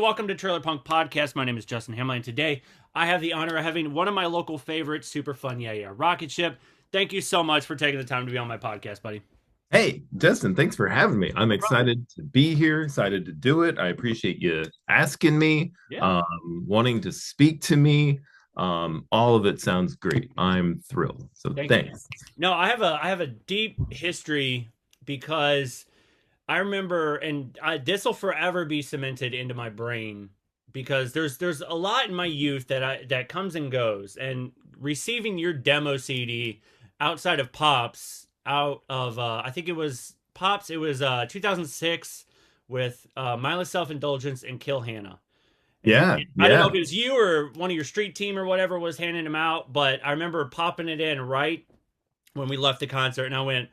welcome to Trailer Punk Podcast. My name is Justin Hamlin, and today I have the honor of having one of my local favorites, Superfun Yeah Yeah Rocketship. Thank you so much for taking the time to be on my podcast, buddy. Hey, Justin, thanks for having me. I'm No problem. excited to be here, excited to do it. I appreciate you asking me, Yeah. wanting to speak to me. All of it sounds great. I'm thrilled. So Thank you, man. thanks. No, I have a deep history because I remember, and this will forever be cemented into my brain because there's a lot in my youth that comes and goes, and receiving your demo CD outside of Pops, out of I think it was Pops, it was 2006 with Mindless Self Indulgence and Kill Hannah. And Yeah, I don't know yeah. if it was you or one of your street team or whatever was handing them out, but I remember popping it in right when we left the concert, and I went,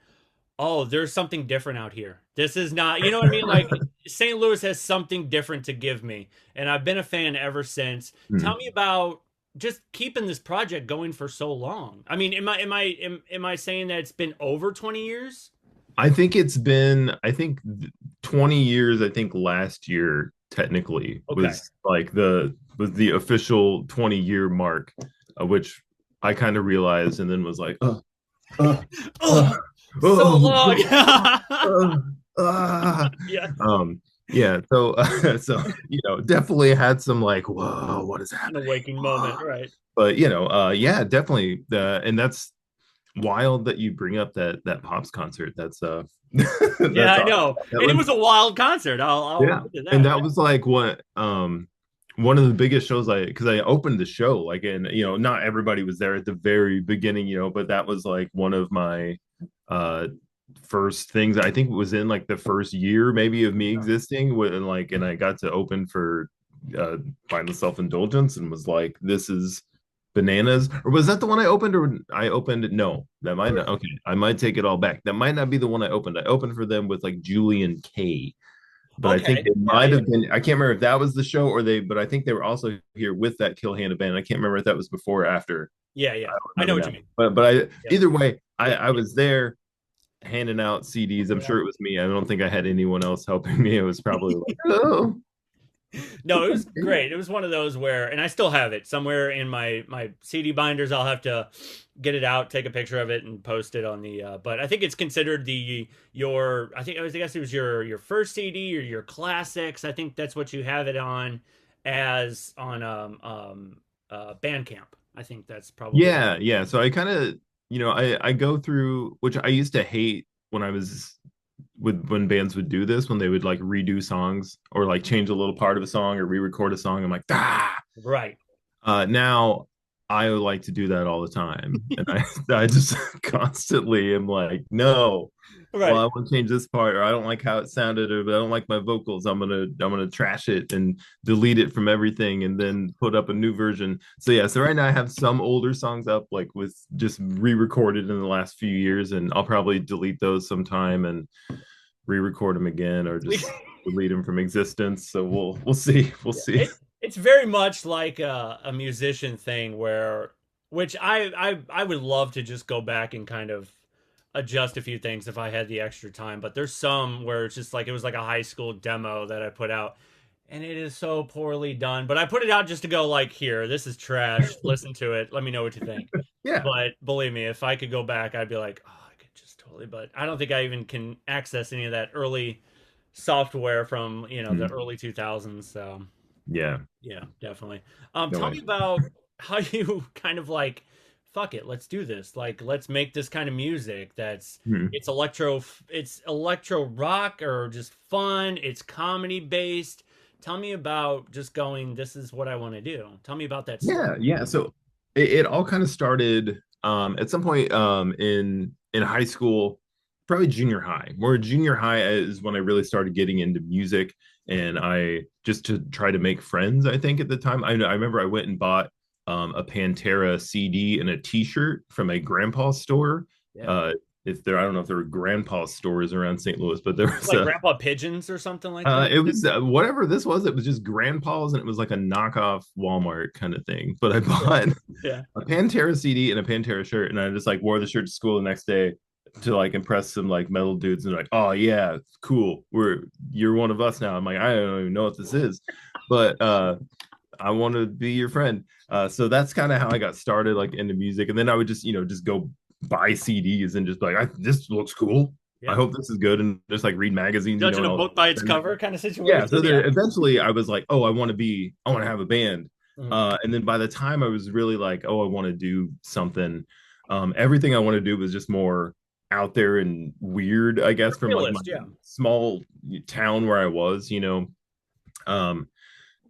"Oh, there's something different out here. This is not, you know what I mean? Like St. Louis has something different to give me, and I've been a fan ever since." Tell Hmm. me about just keeping this project going for so long. I mean, am I saying that it's been over 20 years? I think 20 years, I think last year technically Okay. was the official 20-year mark, which I kind of realized and then was like, uh, Oh, uh, so oh, long. uh, uh. Yeah. Um, yeah, so definitely had some like, whoa, what is The happening? waking moment, right? But yeah, definitely. And that's wild that you bring up that Pops concert. That's Yeah, that's I awesome. know. That And it was was a wild concert. I'll Yeah. admit to And that. that was like what one of the biggest shows I because I opened the show like and not everybody was there at the very beginning, but that was like one of my uh first things. I think it was in like the first year maybe of me existing with and I got to open for Find the Self-Indulgence and was like, this is bananas. Or was that the one I opened, or I opened? No, that might not. Okay, I might take it all back. That might not be the one I opened. I opened for them with like Julian K, but I think Okay. it Yeah, might yeah. have been. I can't remember if that was the show or they, but I think they were also here with that Kill Hannah band. I can't remember if that was before or after. Yeah, I yeah. don't I know remember what you now. mean. But Yeah. either way, Yeah. I was there handing out CDs. I'm Yeah. sure it was me. I don't think I had anyone else helping me. It was probably like, oh, No, it was great. It was one of those where, and I still have it somewhere in my CD binders. I'll have to get it out, take a picture of it, and post it on the. But I think it's considered the your. I guess it was your first CD or your classics. I think that's what you have it on, as on Bandcamp. I think that's probably. yeah, yeah. So I kind of, I go through, which I used to hate when I was when bands would do this, when they would like redo songs or like change a little part of a song or re-record a song. I'm like, ah. Right. Now I like to do that all the time, and I just constantly am like, no. Well, Right. I want to change this part, or I don't like how it sounded, or I don't like my vocals. I'm gonna trash it and delete it from everything, and then put up a new version. So yeah, so right now I have some older songs up, like with just re-recorded in the last few years, and I'll probably delete those sometime and re-record them again, or just delete them from existence. So we'll see, we'll Yeah, see. it's very much like a musician thing where, which I would love to just go back and kind of adjust a few things if I had the extra time. But there's some where it's just like it was like a high school demo that I put out, and it is so poorly done. But I put it out just to go like, here, this is trash. Listen to it. Let me know what you think. Yeah. But believe me, if I could go back, I'd be like, oh, I could just totally. But I don't think I even can access any of that early software from the Mm. early 2000s. So. Yeah. Yeah, definitely. No Tell way. me about how you kind of like, fuck it, let's do this. Like, let's make this kind of music that's Hmm. it's electro rock or just fun. It's comedy based. Tell me about just going. This is what I want to do. Tell me about that story. Yeah, yeah. So it all kind of started at some point in high school, probably junior high. More junior high is when I really started getting into music, and I just to try to make friends. I think at the time, I remember I went and bought a Pantera CD and a T-shirt from a grandpa store. Yeah, Uh, if there, I don't know if there were grandpa stores around St. Louis, but there was like a Grandpa Pigeons or something like that. it was whatever this was. It was just grandpa's, and it was like a knockoff Walmart kind of thing. But I Yeah, bought yeah. a Pantera CD and a Pantera shirt, and I just like wore the shirt to school the next day to like impress some like metal dudes, and like, oh yeah, cool, you're one of us now. I'm like, I don't even know what this is, but I want to be your friend. So that's kind of how I got started, like into music. And then I would just, just go buy CDs and just be like, this looks cool. I Yeah. hope this is good, and just like read magazines, Judging and a all. book by its And then, cover kind of yeah, situation. so Yeah. there eventually I was like, oh, I want to have a band. Mhm. And then by the time I was really like, oh, I want to do something, everything I want to do was just more out there and weird, I guess, from like my Realist, yeah. small town where I was, Um,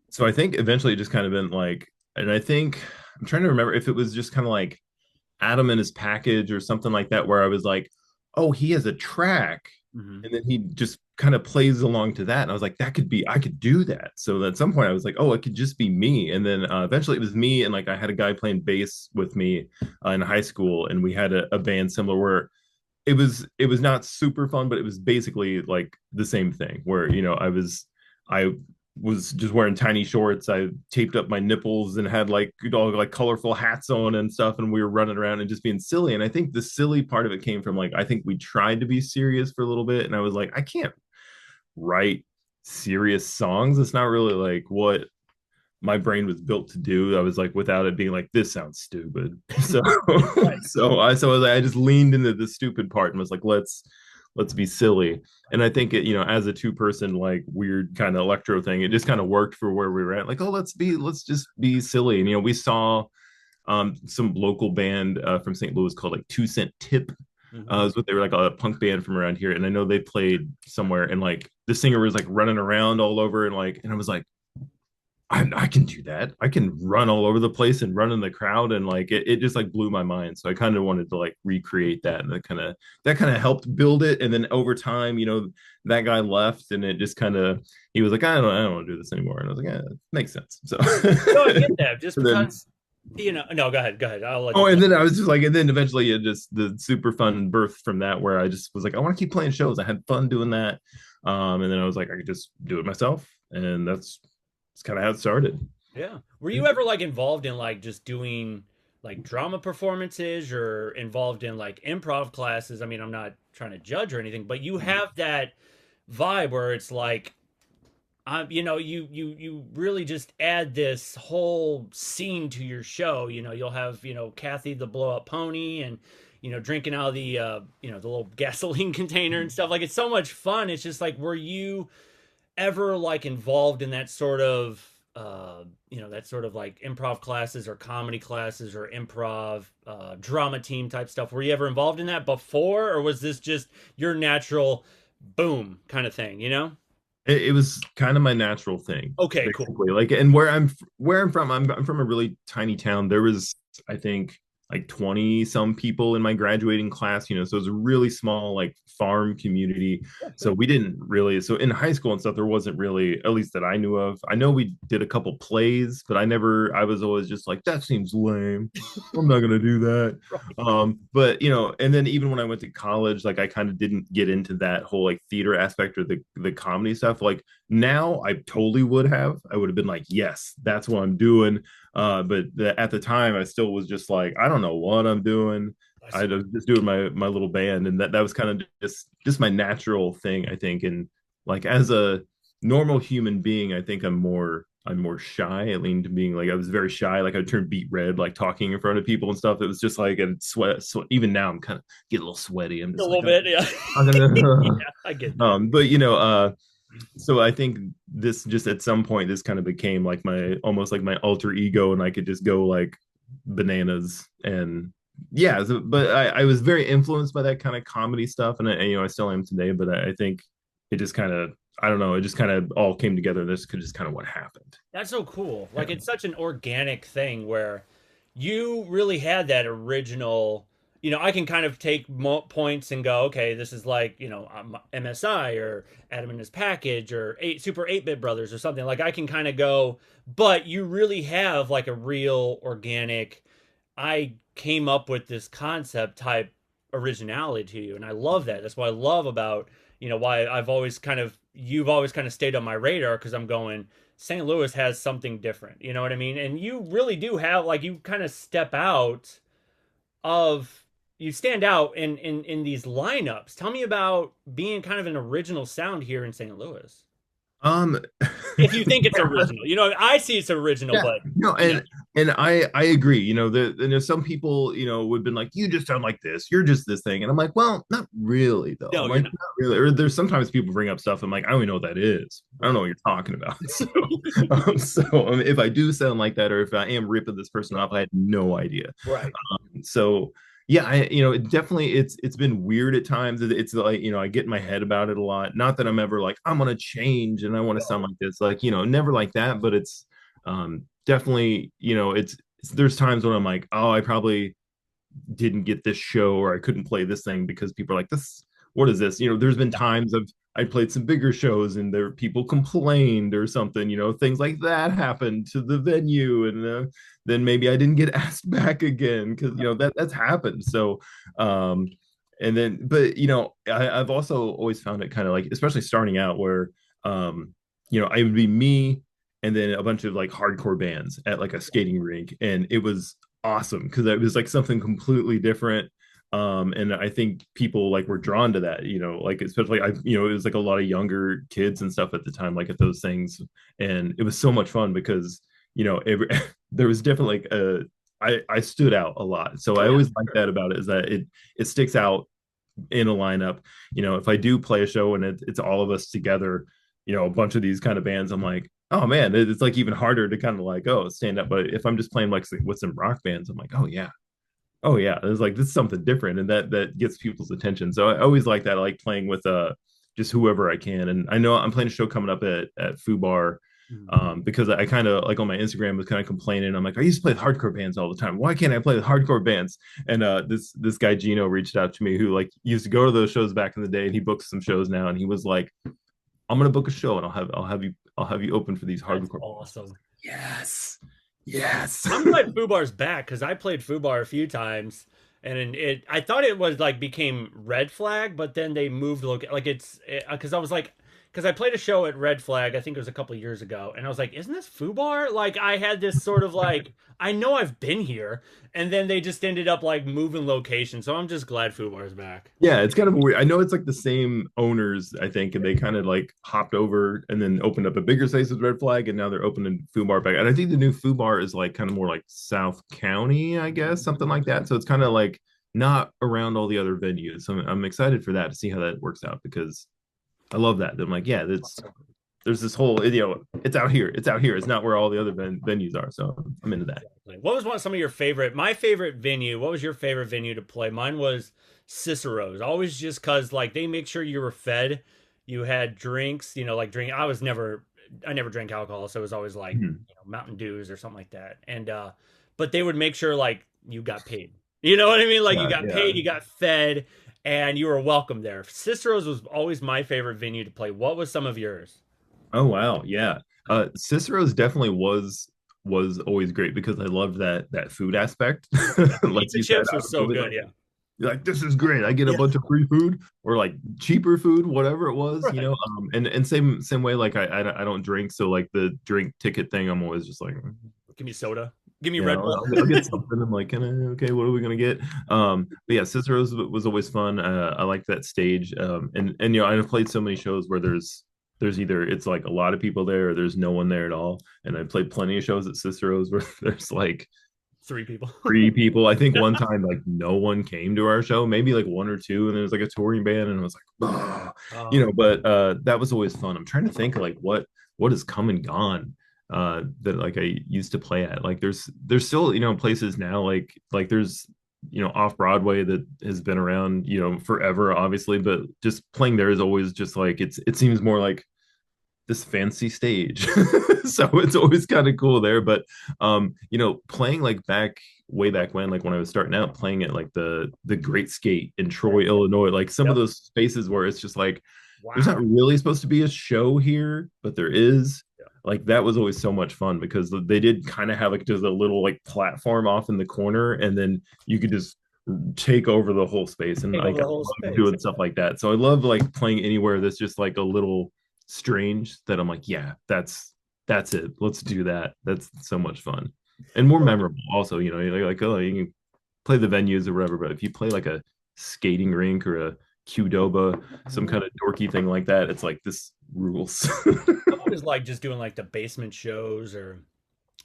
so I think eventually it just kind of been like, and I think I'm trying to remember if it was just kind of like Adam and his package or something like that, where I was like, oh, he has a track, Hmm. and then he just kind of plays along to that, and I was like, that could be, I could do that. So at some point I was like, oh, it could just be me, and then eventually it was me, and like I had a guy playing bass with me in high school, and we had a band similar where it was not super fun, but it was basically like the same thing where I was just wearing tiny shorts. I taped up my nipples and had like all like colorful hats on and stuff, and we were running around and just being silly. And I think the silly part of it came from like I think we tried to be serious for a little bit, and I was like, I can't write serious songs. It's not really like what my brain was built to do. I was like, without it being like, this sounds stupid. So, Right. I just leaned into the stupid part and was like, let's be silly. And I think it, as a two-person like weird kind of electro thing, it just kind of worked for where we were at. Like, oh, let's just be silly. And we saw some local band from St. Louis called like 2 Cent Tip. Hmm. Is what they were, like a punk band from around here, and I know they played somewhere, and like the singer was like running around all over, and like, and I was like, I can do that. I can run all over the place and run in the crowd, and like it just like blew my mind. So I kind of wanted to like recreate that, and that kind of helped build it. And then over time, that guy left, and it just kind of he was like, I don't want to do this anymore, and I was like, yeah, it makes sense. So No, I get that. Just and then because, no, go ahead. Go ahead. I'll let you oh, and finish. then I was just like, and then eventually it just the super fun birth from that, where I just was like, I want to keep playing shows. I had fun doing that, and then I was like, I could just do it myself, and that's kind of how it started. Yeah. Were you ever like involved in like just doing like drama performances or involved in like improv classes? I mean, I'm not trying to judge or anything, but you have that vibe where it's like, you really just add this whole scene to your show. You'll have Kathy the blow up pony and drinking out of the the little gasoline container and stuff. Like it's so much fun. It's just like, were you ever like involved in that sort of that sort of like improv classes or comedy classes or improv drama team type stuff? Were you ever involved in that before, or was this just your natural boom kind of thing? It was kind of my natural thing, Okay, cool. basically. Like, and where I'm from, I'm from a really tiny town. There was, I think, like 20 some people in my graduating class, so it was a really small like farm community. Yeah, So we didn't really, so in high school and stuff, there wasn't really, at least that I knew of. I know we did a couple plays, but I was always just like, that seems lame. I'm not gonna do that. right. But and then even when I went to college, like I kind of didn't get into that whole like theater aspect or the comedy stuff. Like now I totally would have. I would have been like, yes, that's what I'm doing. But at the time I still was just like, I don't know what I'm doing. I I see. was just doing my little band, and that was kind of just my natural thing, I think. And like as a normal human being, I think I'm more shy. I leaned to being like I was very shy. Like I would turn beet red, like talking in front of people and stuff. It was just like a sweat. Even now, I'm kind of get a little sweaty. I'm A just like, little bit, yeah. I'm gonna. Yeah, I get that. But so I think this just at some point this kind of became like my almost like my alter ego, and I could just go like bananas. And yeah. But I was very influenced by that kind of comedy stuff, and I still am today. But I think it just kind of, I don't know, it just kind of all came together. This could just kind of what happened. That's so cool. Yeah. Like it's such an organic thing where you really had that original. I can kind of take points and go, okay, this is like MSI or Adam and his package or Super 8-Bit Brothers or something. Like I can kind of go, but you really have like a real organic. I came up with this concept type originality to you, and I love that. That's what I love about why you've always kind of stayed on my radar because I'm going. St. Louis has something different. You know what I mean? And you really do have like you kind of step out of you stand out in these lineups. Tell me about being kind of an original sound here in St. Louis. Um, If you think it's original, I see it's original, yeah, but no, yeah, and I agree. There's some people would have been like, you just sound like this. You're just this thing, and I'm like, well, not really though. I'm no, you're like, not. not really. Or there's sometimes people bring up stuff. I'm like, I don't even know what that is. I don't know Right. what you're talking about. If I do sound like that, or if I am ripping this person off, I had no idea. Right. So yeah, it definitely it's been weird at times. It's like, I get in my head about it a lot. Not that I'm ever like, I'm gonna change and I want to sound No. like this, like, never like that, but it's definitely, there's times when I'm like, oh, I probably didn't get this show, or I couldn't play this thing because people are like, this, what is this? There's been times of I played some bigger shows and there people complained or something, things like that happened to the venue, and then maybe I didn't get asked back again because that's happened. So and then, but I've also always found it kind of like, especially starting out, where I would be me and then a bunch of like hardcore bands at like a skating rink, and it was awesome because it was like something completely different. And I think people like were drawn to that, like, especially it was like a lot of younger kids and stuff at the time, like at those things. And it was so much fun because, there was definitely like I stood out a lot. So Oh I yeah. always like that about it, is that it sticks out in a lineup. If I do play a show and it's all of us together, a bunch of these kind of bands, I'm like, oh man, it's like even harder to kind of like, oh, stand up. But if I'm just playing like with some rock bands, I'm like, oh yeah, it's like, this is something different, and that gets people's attention. So I always like that. I like playing with just whoever I can. And I know I'm playing a show coming up at Foo Bar, Mhm. because I kind of like, on my Instagram was kind of complaining. I'm like, I used to play with hardcore bands all the time. Why can't I play with hardcore bands? And this guy Gino reached out to me, who like used to go to those shows back in the day, and he books some shows now. And he was like, I'm gonna book a show, and I'll have you open for these That's hardcore bands. I was awesome. like, yes, yes. I'm glad Fubar's back because I played Fubar a few times, and I thought it was like became Red Flag, but then they moved like it's because I was like, because I played a show at Red Flag, I think it was a couple years ago, and I was like, isn't this Fubar? Like I had this sort of like, I know I've been here, and then they just ended up like moving location, so I'm just glad Fubar's back. Yeah, it's kind of weird. I know it's like the same owners, I think, and they kind of like hopped over and then opened up a bigger space with Red Flag, and now they're opening Foo Bar back. And I think the new Foo Bar is like kind of more like South County, I guess, something like that. So it's kind of like not around all the other venues. So I'm excited for that, to see how that works out, because I love that. I'm like, yeah, there's this whole, it's out here. It's out here. It's not where all the other venues are. So I'm into that. Exactly. What was some of your favorite? My favorite venue. What was your favorite venue to play? Mine was Cicero's. Always just cause like they make sure you were fed. You had drinks. Like drink. I never drank alcohol, so it was always like Mhm. Mountain Dews or something like that. And but they would make sure like you got paid. You know what I mean? Like you Yeah, got yeah. paid, you got fed, and you were welcome there. Cicero's was always my favorite venue to play. What was some of yours? Oh wow, yeah. Cicero's definitely was always great because I loved that food aspect. Yeah, Like pizza you said, chips I were was so always good. like, Yeah. this is great. I get a Yeah. bunch of free food, or like cheaper food, whatever it was, Right. and same way, like I don't drink, so like the drink ticket thing, I'm always just like, Give me soda. Give me yeah, Red Bull. I'll get something. I'm like, okay, what are we gonna get? But yeah, Cicero's was always fun. I liked that stage. And I've played so many shows where there's either it's like a lot of people there, or there's no one there at all. And I played plenty of shows at Cicero's where there's like Three people. 3 people. I think one time like no one came to our show, maybe like one or two, and there was like a touring band, and I was like, oh, Oh, but that was always fun. I'm trying to think like what has come and gone that like I used to play at. Like there's still, places now, like there's, off Broadway that has been around, forever, obviously, but just playing there is always just like, it seems more like this fancy stage. So it's always kind of cool there. But playing like way back when, like when I was starting out, playing at like the Great Skate in Troy, right. Illinois, like some of Yep. those spaces where it's just like there's not Wow. really supposed to be a show here, but there is. Yeah. Like that was always so much fun because they did kind of have like just a little like platform off in the corner, and then you could just take over the whole space. And Take like over I the whole love space. doing stuff like that. So I love like playing anywhere that's just like a little strange, that I'm like, yeah, that's it. Let's do that. That's so much fun and more Well, memorable. Also, you're like, oh, you can play the venues or whatever, but if you play like a skating rink or a Qdoba, some mhm. kind of dorky thing like that, it's like rules. I've always liked just doing like the basement shows or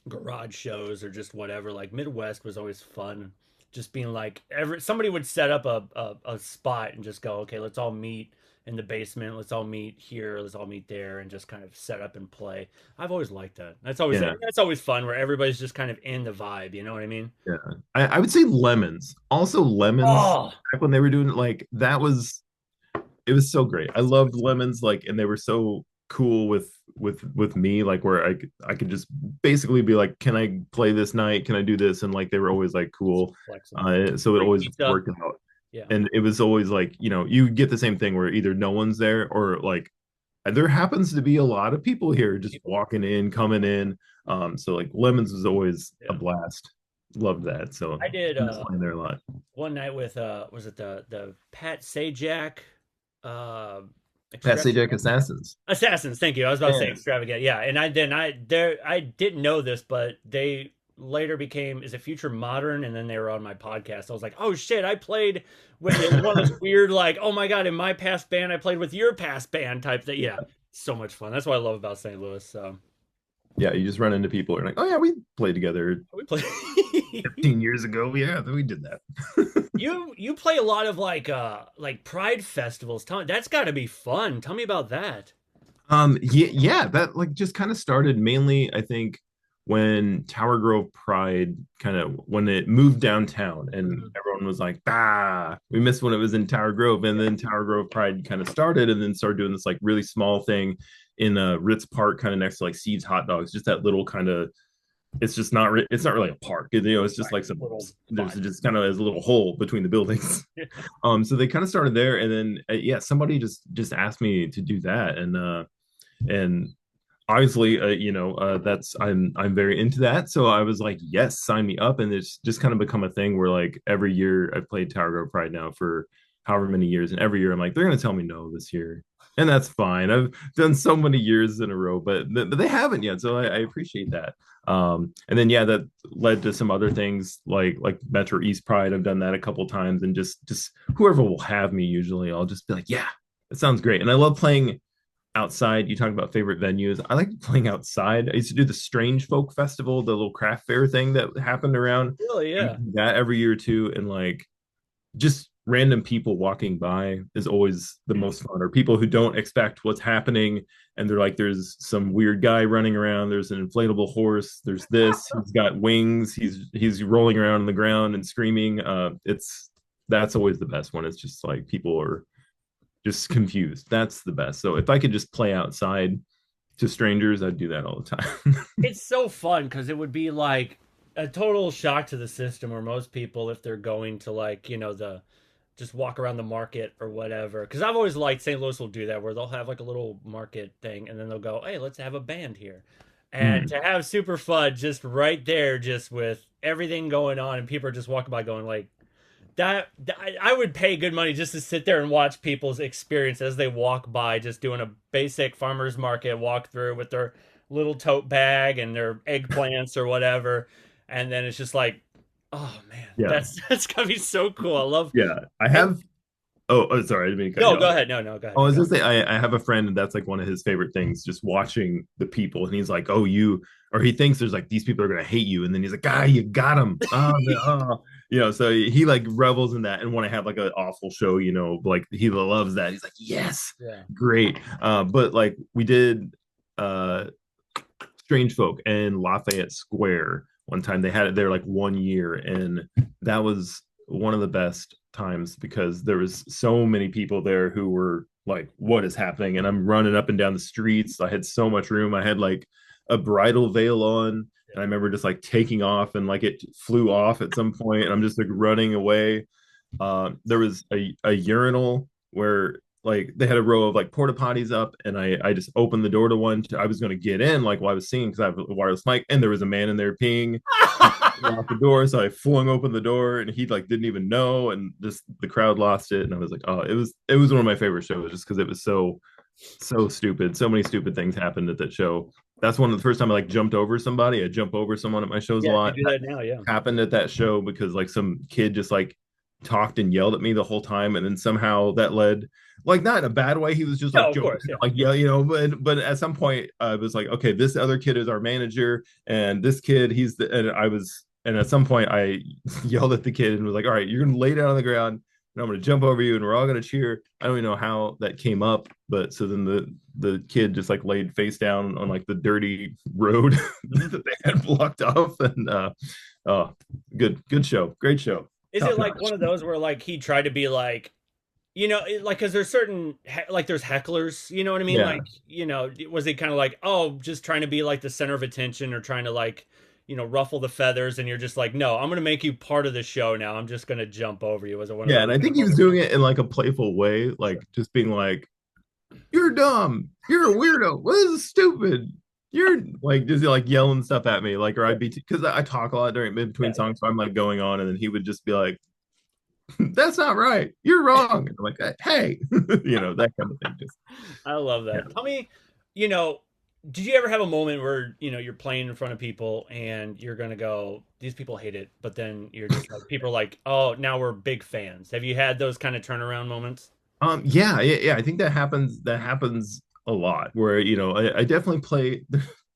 garage shows or just whatever. Like Midwest was always fun. Just being like somebody would set up a spot and just go, okay, let's all meet in the basement. Let's all meet here. Let's all meet there, and just kind of set up and play. I've always liked that. Yeah, That's always fun where everybody's just kind of in the vibe. You know what I mean? yeah. I would say lemons. Also, lemons Oh, back when they were doing like that was it was so great. I loved lemons, like, and they were so cool with me, like where I could just basically be like, can I play this night? Can I do this? And like they were always like cool. flexible. So it Free always pizza. worked out. Yeah. And it was always like, you get the same thing where either no one's there or like there happens to be a lot of people here just People. walking in, coming in. So like lemons was always a Yeah. blast. Loved that. So I did I miss playing there a lot. one night with was it the Pat Sajak uh Pat extra Sajak Assassins. Assassins, thank you. I was about to say Yeah. extravagant. Yeah, and I didn't know this, but they later became is it Future Modern, and then they were on my podcast. I was like, oh shit, I played with it was one of those weird like, oh my god, in my past band I played with your past band type thing. Yeah, so much fun. That's what I love about St. Louis. So Yeah, you just run into people and like, oh yeah, we played together we play. 15 years ago. Yeah, we did that. You play a lot of like pride festivals. That's got to be fun. Tell me about that. Yeah, that like just kind of started mainly, I think, when Tower Grove Pride kind of when it moved downtown and Mhm. everyone was like, bah, we missed when it was in Tower Grove. And Yeah, then Tower Grove Pride kind of started and then started doing this like really small thing in Ritz Park, kind of next to like Steve's Hot Dogs, just that little kind of it's not really a park. It's just right. like some Little there's spot. just kind of a little hole between the buildings. So they kind of started there, and then yeah, somebody just asked me to do that, and obviously that's I'm very into that, so I was like, yes, sign me up. And it's just kind of become a thing where like every year I've played Tower Grove Pride now for however many years, and every year I'm like, they're going to tell me no this year, and that's fine. I've done so many years in a row, but they haven't yet, so I appreciate that. And then yeah, that led to some other things like Metro East Pride. I've done that a couple times, and just whoever will have me, usually I'll just be like, yeah, it sounds great. And I love playing outside. You talk about favorite venues. I like playing outside. I used to do the Strange Folk Festival, the little craft fair thing that happened around. Really? I Yeah. do that every year too, and like just random people walking by is always the most fun, or people who don't expect what's happening, and they're like, there's some weird guy running around, there's an inflatable horse, there's this, he's got wings, he's rolling around on the ground and screaming. It's That's always the best one. It's just like people are just confused. That's the best. So if I could just play outside to strangers, I'd do that all the time. It's so fun because it would be like a total shock to the system where most people, if they're going to like, the just walk around the market or whatever. Because I've always liked St. Louis will do that where they'll have like a little market thing and then they'll go, hey, let's have a band here. And Mm, to have super fun just right there, just with everything going on and people are just walking by going like, I would pay good money just to sit there and watch people's experience as they walk by, just doing a basic farmers market walkthrough with their little tote bag and their eggplants or whatever, and then it's just like, oh man, yeah, that's gonna be so cool. I love. yeah. I And, have. Oh, sorry, I didn't mean to cut no, you go off. ahead. No, no, go ahead. Oh, I was gonna say I have a friend and that's like one of his favorite things, just watching the people. And he's like, "Oh, you," or he thinks there's like these people are gonna hate you, and then he's like, "Ah, you got him." Oh, oh. So he like revels in that. And when I have like an awful show, like he loves that. He's like, "Yes, Yeah. great." But like we did uh Strange Folk and Lafayette Square one time. They had it there like 1 year, and that was one of the best times because there was so many people there who were like, "What is happening?" And I'm running up and down the streets. I had so much room. I had like a bridal veil on, and I remember just like taking off, and like it flew off at some point, and I'm just like running away. There was a urinal where like they had a row of like porta potties up, and I just opened the door to one. I was going to get in like while I was singing because I have a wireless mic, and there was a man in there peeing. Locked the door, so I flung open the door, and he like didn't even know, and just the crowd lost it, and I was like, oh, it was one of my favorite shows just because it was so stupid. So many stupid things happened at that show. That's one of the first time I like jumped over somebody. I jump over someone at my shows a Yeah, if you lot. do that now, yeah. Happened at that show because like some kid just like talked and yelled at me the whole time, and then somehow that led, like, not in a bad way. He was just No, like of joking, course, yeah. like, yeah, but at some point I was like, okay, this other kid is our manager, and this kid, and at some point I yelled at the kid and was like, all right, you're gonna lay down on the ground and I'm gonna jump over you and we're all gonna cheer. I don't even know how that came up, but so then the kid just like laid face down on like the dirty road Mhm. that they had blocked off, and oh, good show, great show, Is it top like one notch. of those where like he tried to be like, like, because there's certain like there's hecklers, you know what I mean? Yeah. Like, was he kind of like, oh, just trying to be like the center of attention or trying to like, ruffle the feathers, and you're just like, no, I'm gonna make you part of the show now. I'm just gonna jump over you. Was it one of Yeah, those and I kind of think he was moments? doing it in like a playful way, like just being like, "You're dumb. You're a weirdo. What is stupid? You're like just like yelling stuff at me, like, or Yeah, I'd be because I talk a lot during in between yeah, yeah. songs, so I'm like going on, and then he would just be like, "That's not right. You're wrong." And I'm like, "Hey," that kind of thing. Just I love yeah. that. Tell me, you know, did you ever have a moment where, you're playing in front of people and you're gonna go, these people hate it, but then you're just like, people are like, oh, now we're big fans. Have you had those kind of turnaround moments? Yeah. I think that happens. That happens a lot. Where I definitely play.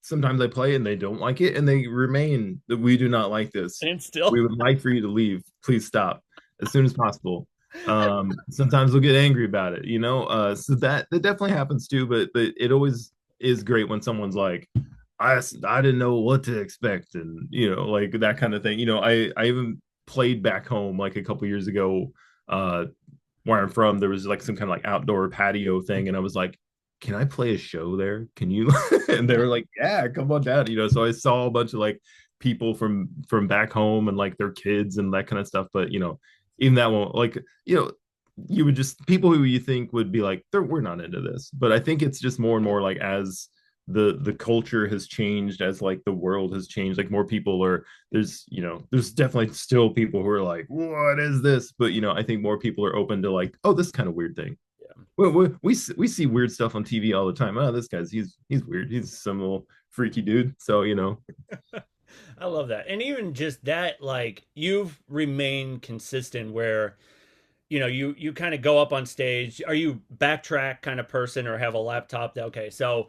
Sometimes I play and they don't like it, and they remain that we do not like this. And still, We would like for you to leave. Please stop as soon as possible. Sometimes we'll get angry about it. So that definitely happens too. But it always is great when someone's like, I didn't know what to expect, and like that kind of thing. I even played back home like a couple years ago. Where I'm from, there was like some kind of like outdoor patio thing, and I was like, "Can I play a show there? Can you?" And they were like, "Yeah, come on down." So I saw a bunch of like people from back home and like their kids and that kind of stuff. But even that won't like you would just people who you think would be like, we're not into this. But I think it's just more and more like as the culture has changed, as like the world has changed, like more people are there's definitely still people who are like, what is this? But I think more people are open to like, oh, this kind of weird thing. yeah, We see weird stuff on TV all the time. Oh, this guy's he's weird. He's some little freaky dude. So I love that. And even just that, like, you've remained consistent where, you kind of go up on stage. Are you backtrack kind of person or have a laptop that, okay, so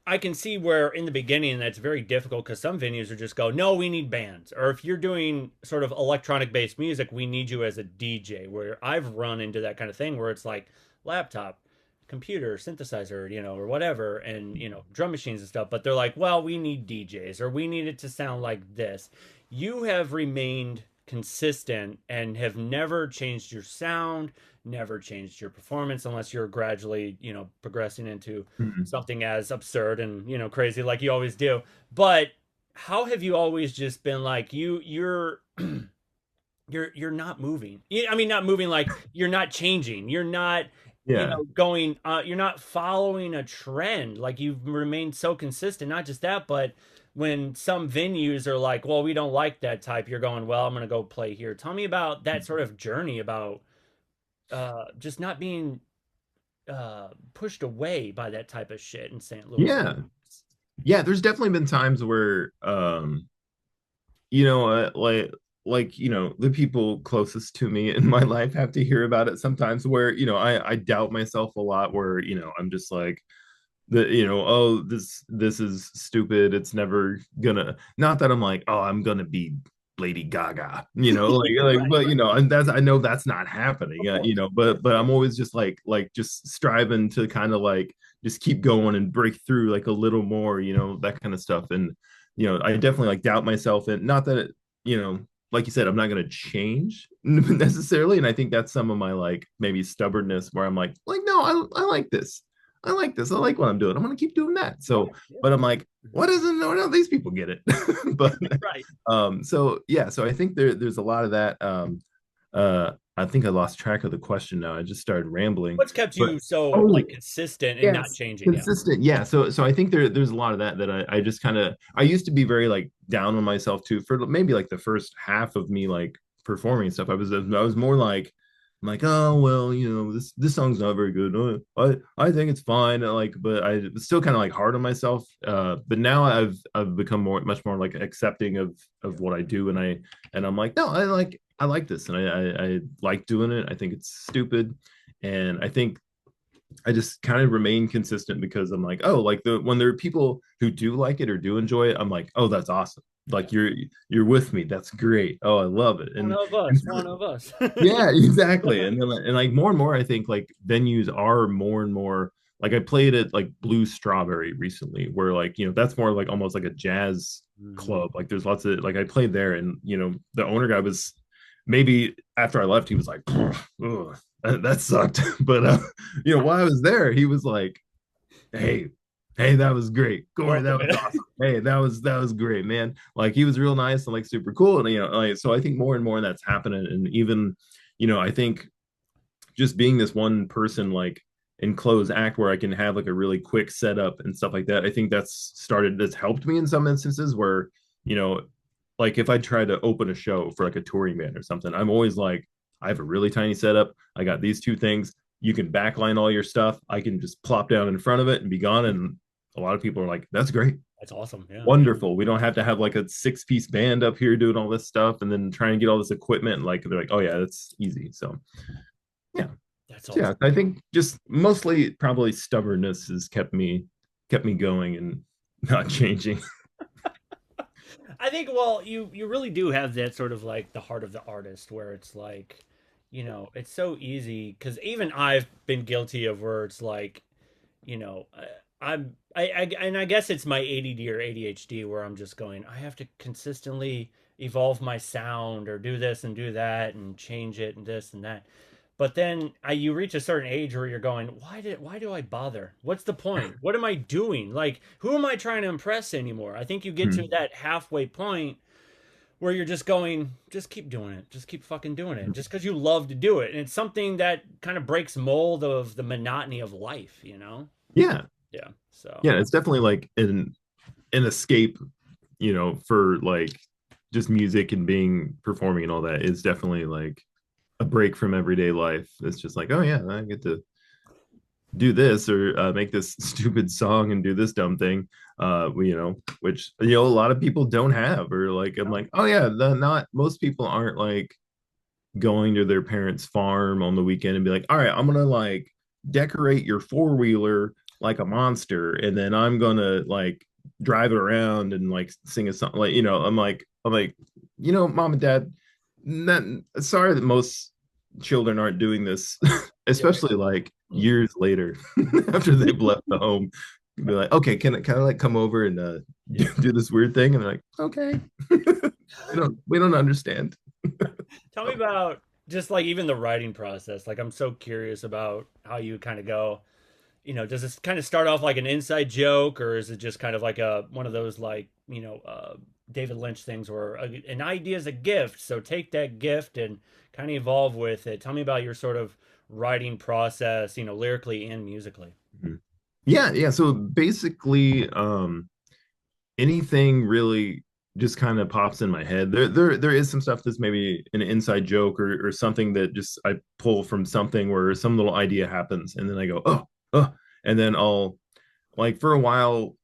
I can see where in the beginning that's very difficult because some venues are just go, no, we need bands. Or if you're doing sort of electronic based music, we need you as a DJ. Where I've run into that kind of thing where it's like laptop, computer, synthesizer, or whatever, and drum machines and stuff. But they're like, well, we need DJs or we need it to sound like this. You have remained consistent and have never changed your sound, never changed your performance unless you're gradually, progressing into something as absurd and crazy like you always do. But how have you always just been like you're you're not moving? I mean, not moving, like you're not changing. You're not yeah. going you're not following a trend. Like you've remained so consistent. Not just that, but when some venues are like, well, we don't like that type, you're going, well, I'm going to go play here. Tell me about that sort of journey about just not being pushed away by that type of shit in St. Louis. Yeah. Yeah, there's definitely been times where you know like the people closest to me in my life have to hear about it sometimes, where I doubt myself a lot, where I'm just like, oh, this is stupid, it's never gonna, not that I'm like, oh, I'm gonna be Lady Gaga, Right, but right. and that's, I know that's not happening, Of course. but I'm always just like just striving to kind of like just keep going and break through like a little more, that kind of stuff. And I definitely like doubt myself, and not that like you said, I'm not going to change necessarily. And I think that's some of my like maybe stubbornness, where I'm like, no, I like this. I like this. I like what I'm doing. I'm going to keep doing that. Yeah, So, yeah. but I'm like, what isn't, no, these people get it. But, Right. so yeah, so I think there's a lot of that. I think I lost track of the question now. I just started rambling, What's kept but you so like oh, consistent and not yes, changing? Yeah. consistent. Yeah. So I think there's a lot of that I just kind of, I used to be very like down on myself too, for maybe like the first half of me like performing and stuff. I was more like, I'm like, oh well, this song's not very good. I think it's fine. Like, but I was still kind of like hard on myself. But now I've become much more like accepting of Yeah. what I do, and I'm like, no, I like. I like this, and I like doing it. I think it's stupid, and I think I just kind of remain consistent because I'm like, oh, like the when there are people who do like it or do enjoy it, I'm like, oh, that's awesome. Yeah. Like you're with me. That's great. Oh, I love it. One of And us, one of us. yeah, exactly. And like more, I think like venues are more and more like I played at like Blue Strawberry recently, where like, that's more like almost like a jazz Mhm. club. Like there's lots of like I played there and the owner guy was maybe after I left, he was like, "Ugh, that sucked." But while I was there, he was like, hey, hey, that was great. Corey, that Welcome was in. awesome. Hey, that was great, man. Like he was real nice and like super cool. And like so I think more and more that's happening. And even, I think just being this one person like enclosed act where I can have like a really quick setup and stuff like that. I think that's helped me in some instances where, you know, like if I try to open a show for like a touring band or something, I'm always like, I have a really tiny setup. I got these two things. You can backline all your stuff. I can just plop down in front of it and be gone. And a lot of people are like, that's great. That's awesome. Yeah. Wonderful. We don't have to have like a 6-piece band up here doing all this stuff and then try and get all this equipment. Like they're like, oh yeah, that's easy. So yeah. That's So, yeah, awesome. I think just mostly probably stubbornness has kept me going and not changing. I think, well, you really do have that sort of like the heart of the artist where it's like, it's so easy because even I've been guilty of where it's like, you know, and I guess it's my ADD or ADHD where I'm just going, I have to consistently evolve my sound or do this and do that and change it and this and that. But then you reach a certain age where you're going, why do I bother? What's the point? What am I doing? Like, who am I trying to impress anymore? I think you get to that halfway point where you're just going, just keep doing it. Just keep fucking doing it. Just because you love to do it. And it's something that kind of breaks mold of the monotony of life, you know? Yeah. Yeah. So, Yeah, it's definitely like an escape, for like just music and being performing and all that is definitely like a break from everyday life. It's just like, oh yeah, I get to do this or make this stupid song and do this dumb thing, which a lot of people don't have. Or like I'm like, oh yeah, not most people aren't like going to their parents' farm on the weekend and be like, all right, I'm gonna like decorate your four-wheeler like a monster, and then I'm gonna like drive it around and like sing a song. Like, I'm like, mom and dad, not, sorry that most children aren't doing this, yeah. especially like years later after they've left the home. Be like, okay, can I like come over and do, Yeah. do this weird thing? And they're like, okay. We don't understand. Tell me about just like even the writing process. Like, I'm so curious about how you kind of go, does this kind of start off like an inside joke, or is it just kind of like one of those like David Lynch things where an idea is a gift, so take that gift and kind of evolve with it. Tell me about your sort of writing process, lyrically and musically. Yeah, yeah. So basically, anything really just kind of pops in my head. There is some stuff that's maybe an inside joke or something that just I pull from something where some little idea happens, and then I go, oh, and then I'll like for a while.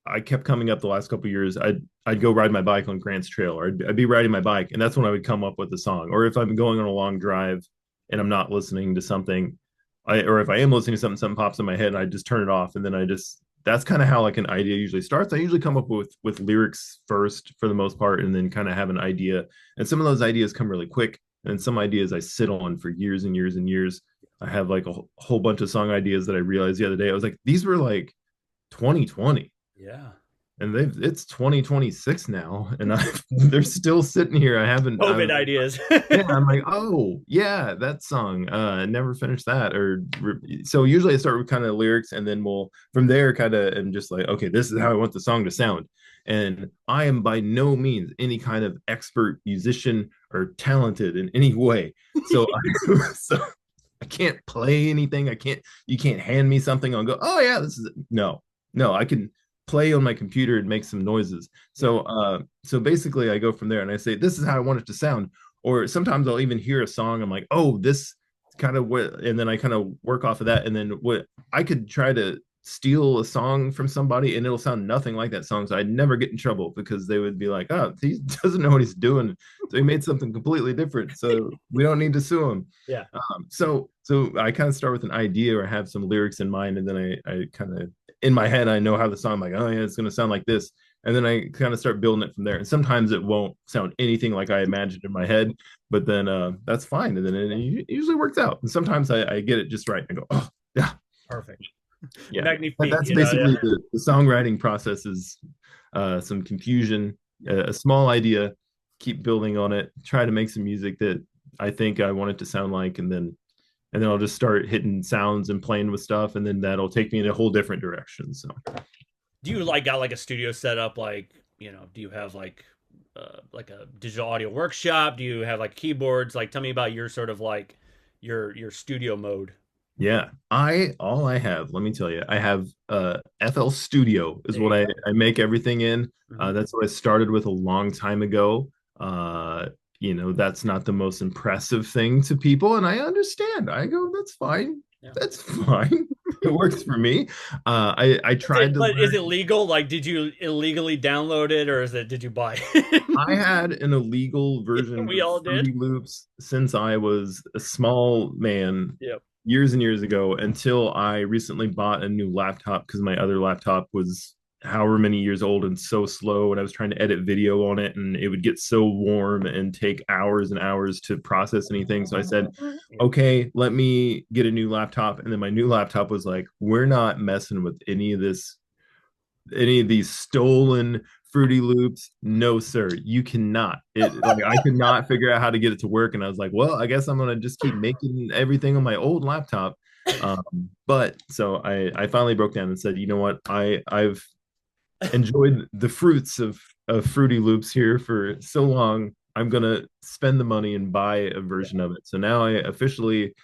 I kept coming up the last couple of years. I'd go ride my bike on Grant's Trail, or I'd be riding my bike, and that's when I would come up with a song. Or if I'm going on a long drive and I'm not listening to something, or if I am listening to something pops in my head, and I just turn it off, and then I just that's kind of how like an idea usually starts. I usually come up with lyrics first for the most part, and then kind of have an idea. And some of those ideas come really quick, and some ideas I sit on for years and years and years. I have like a whole bunch of song ideas that I realized the other day. I was like, these were like 2020 Yeah. and it's 2026 now and they're still sitting here. COVID ideas. Yeah, I'm like, oh yeah, that song, never finished that. Or so usually I start with kind of lyrics, and then we'll from there kind of and just like, okay, this is how I want the song to sound. And I am by no means any kind of expert musician or talented in any way, so so I can't play anything. You can't hand me something and go, oh yeah, this is it. No, I can play on my computer and make some noises. Yeah. So basically I go from there and I say, this is how I want it to sound. Or sometimes I'll even hear a song. I'm like, oh, this kind of what, and then I kind of work off of that. And then what I could try to steal a song from somebody and it'll sound nothing like that song. So I'd never get in trouble because they would be like, oh, he doesn't know what he's doing. So he made something completely different. So we don't need to sue him. Yeah. So I kind of start with an idea or have some lyrics in mind, and then I kind of in my head I know how the song, I'm like, oh yeah, it's gonna sound like this. And then I kind of start building it from there. And sometimes it won't sound anything like I imagined in my head, but then that's fine. And then it usually works out. And sometimes I get it just right. I go, oh yeah, Perfect. yeah. Magnifique, That's you know. basically Yeah. the songwriting process is some confusion, a small idea, keep building on it, try to make some music that I think I want it to sound like, and then I'll just start hitting sounds and playing with stuff, and then that'll take me in a whole different direction. So Do you like got like a studio set up? Like, do you have like a digital audio workshop? Do you have like keyboards? Like, tell me about your sort of like your studio mode. yeah, I all I have, let me tell you, I have FL Studio is There what you I make everything in. go. Hmm. That's what I started with a long time ago. That's not the most impressive thing to people, and I understand. I go, that's fine. Yeah. That's fine. It works for me. I tried to But is it learn. legal? Like, did you illegally download it, or did you buy it? I had an illegal version We of all did. Fruity Loops since I was a small man Yep. years and years ago until I recently bought a new laptop because my other laptop was however many years old and so slow. And I was trying to edit video on it and it would get so warm and take hours and hours to process anything. So I said, Yep. okay, let me get a new laptop. And then my new laptop was like, we're not messing with any of these stolen Fruity Loops. No, sir, you cannot. It like I could not figure out how to get it to work, and I was like, well, I guess I'm gonna just keep making everything on my old laptop. But so I finally broke down and said, you know what, I've enjoyed the fruits of Fruity Loops here for so long. I'm gonna spend the money and buy a Yeah. version of it. So now I officially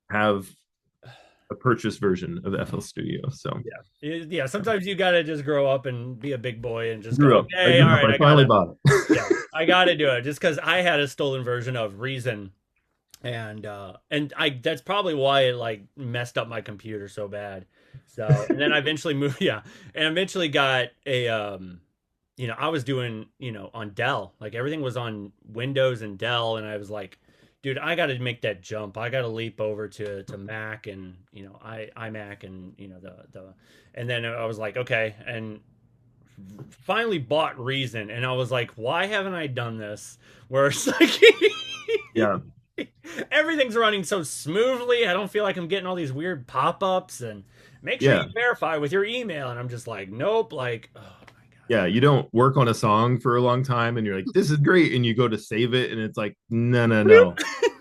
have a purchase version of FL Studio. So Yeah. Sometimes you gotta just grow up and be a big boy and just go, grew up. I okay, all grew up. right, I finally bought it. yeah, I gotta do it. Just because I had a stolen version of Reason, and I that's probably why it like messed up my computer so bad. So and then I eventually moved, yeah, and eventually got a I was doing on Dell, like everything was on Windows and Dell, and I was like, dude, I got to make that jump. I got to leap over to Mac and iMac and and then I was like, okay, and finally bought Reason, and I was like, why haven't I done this? Where it's like Yeah. everything's running so smoothly. I don't feel like I'm getting all these weird pop-ups and make sure you Yeah. verify with your email. And I'm just like, nope. Like, oh my Yeah. You don't work on a song for a long time and you're like, this is great. And you go to save it and it's like, no, no, no.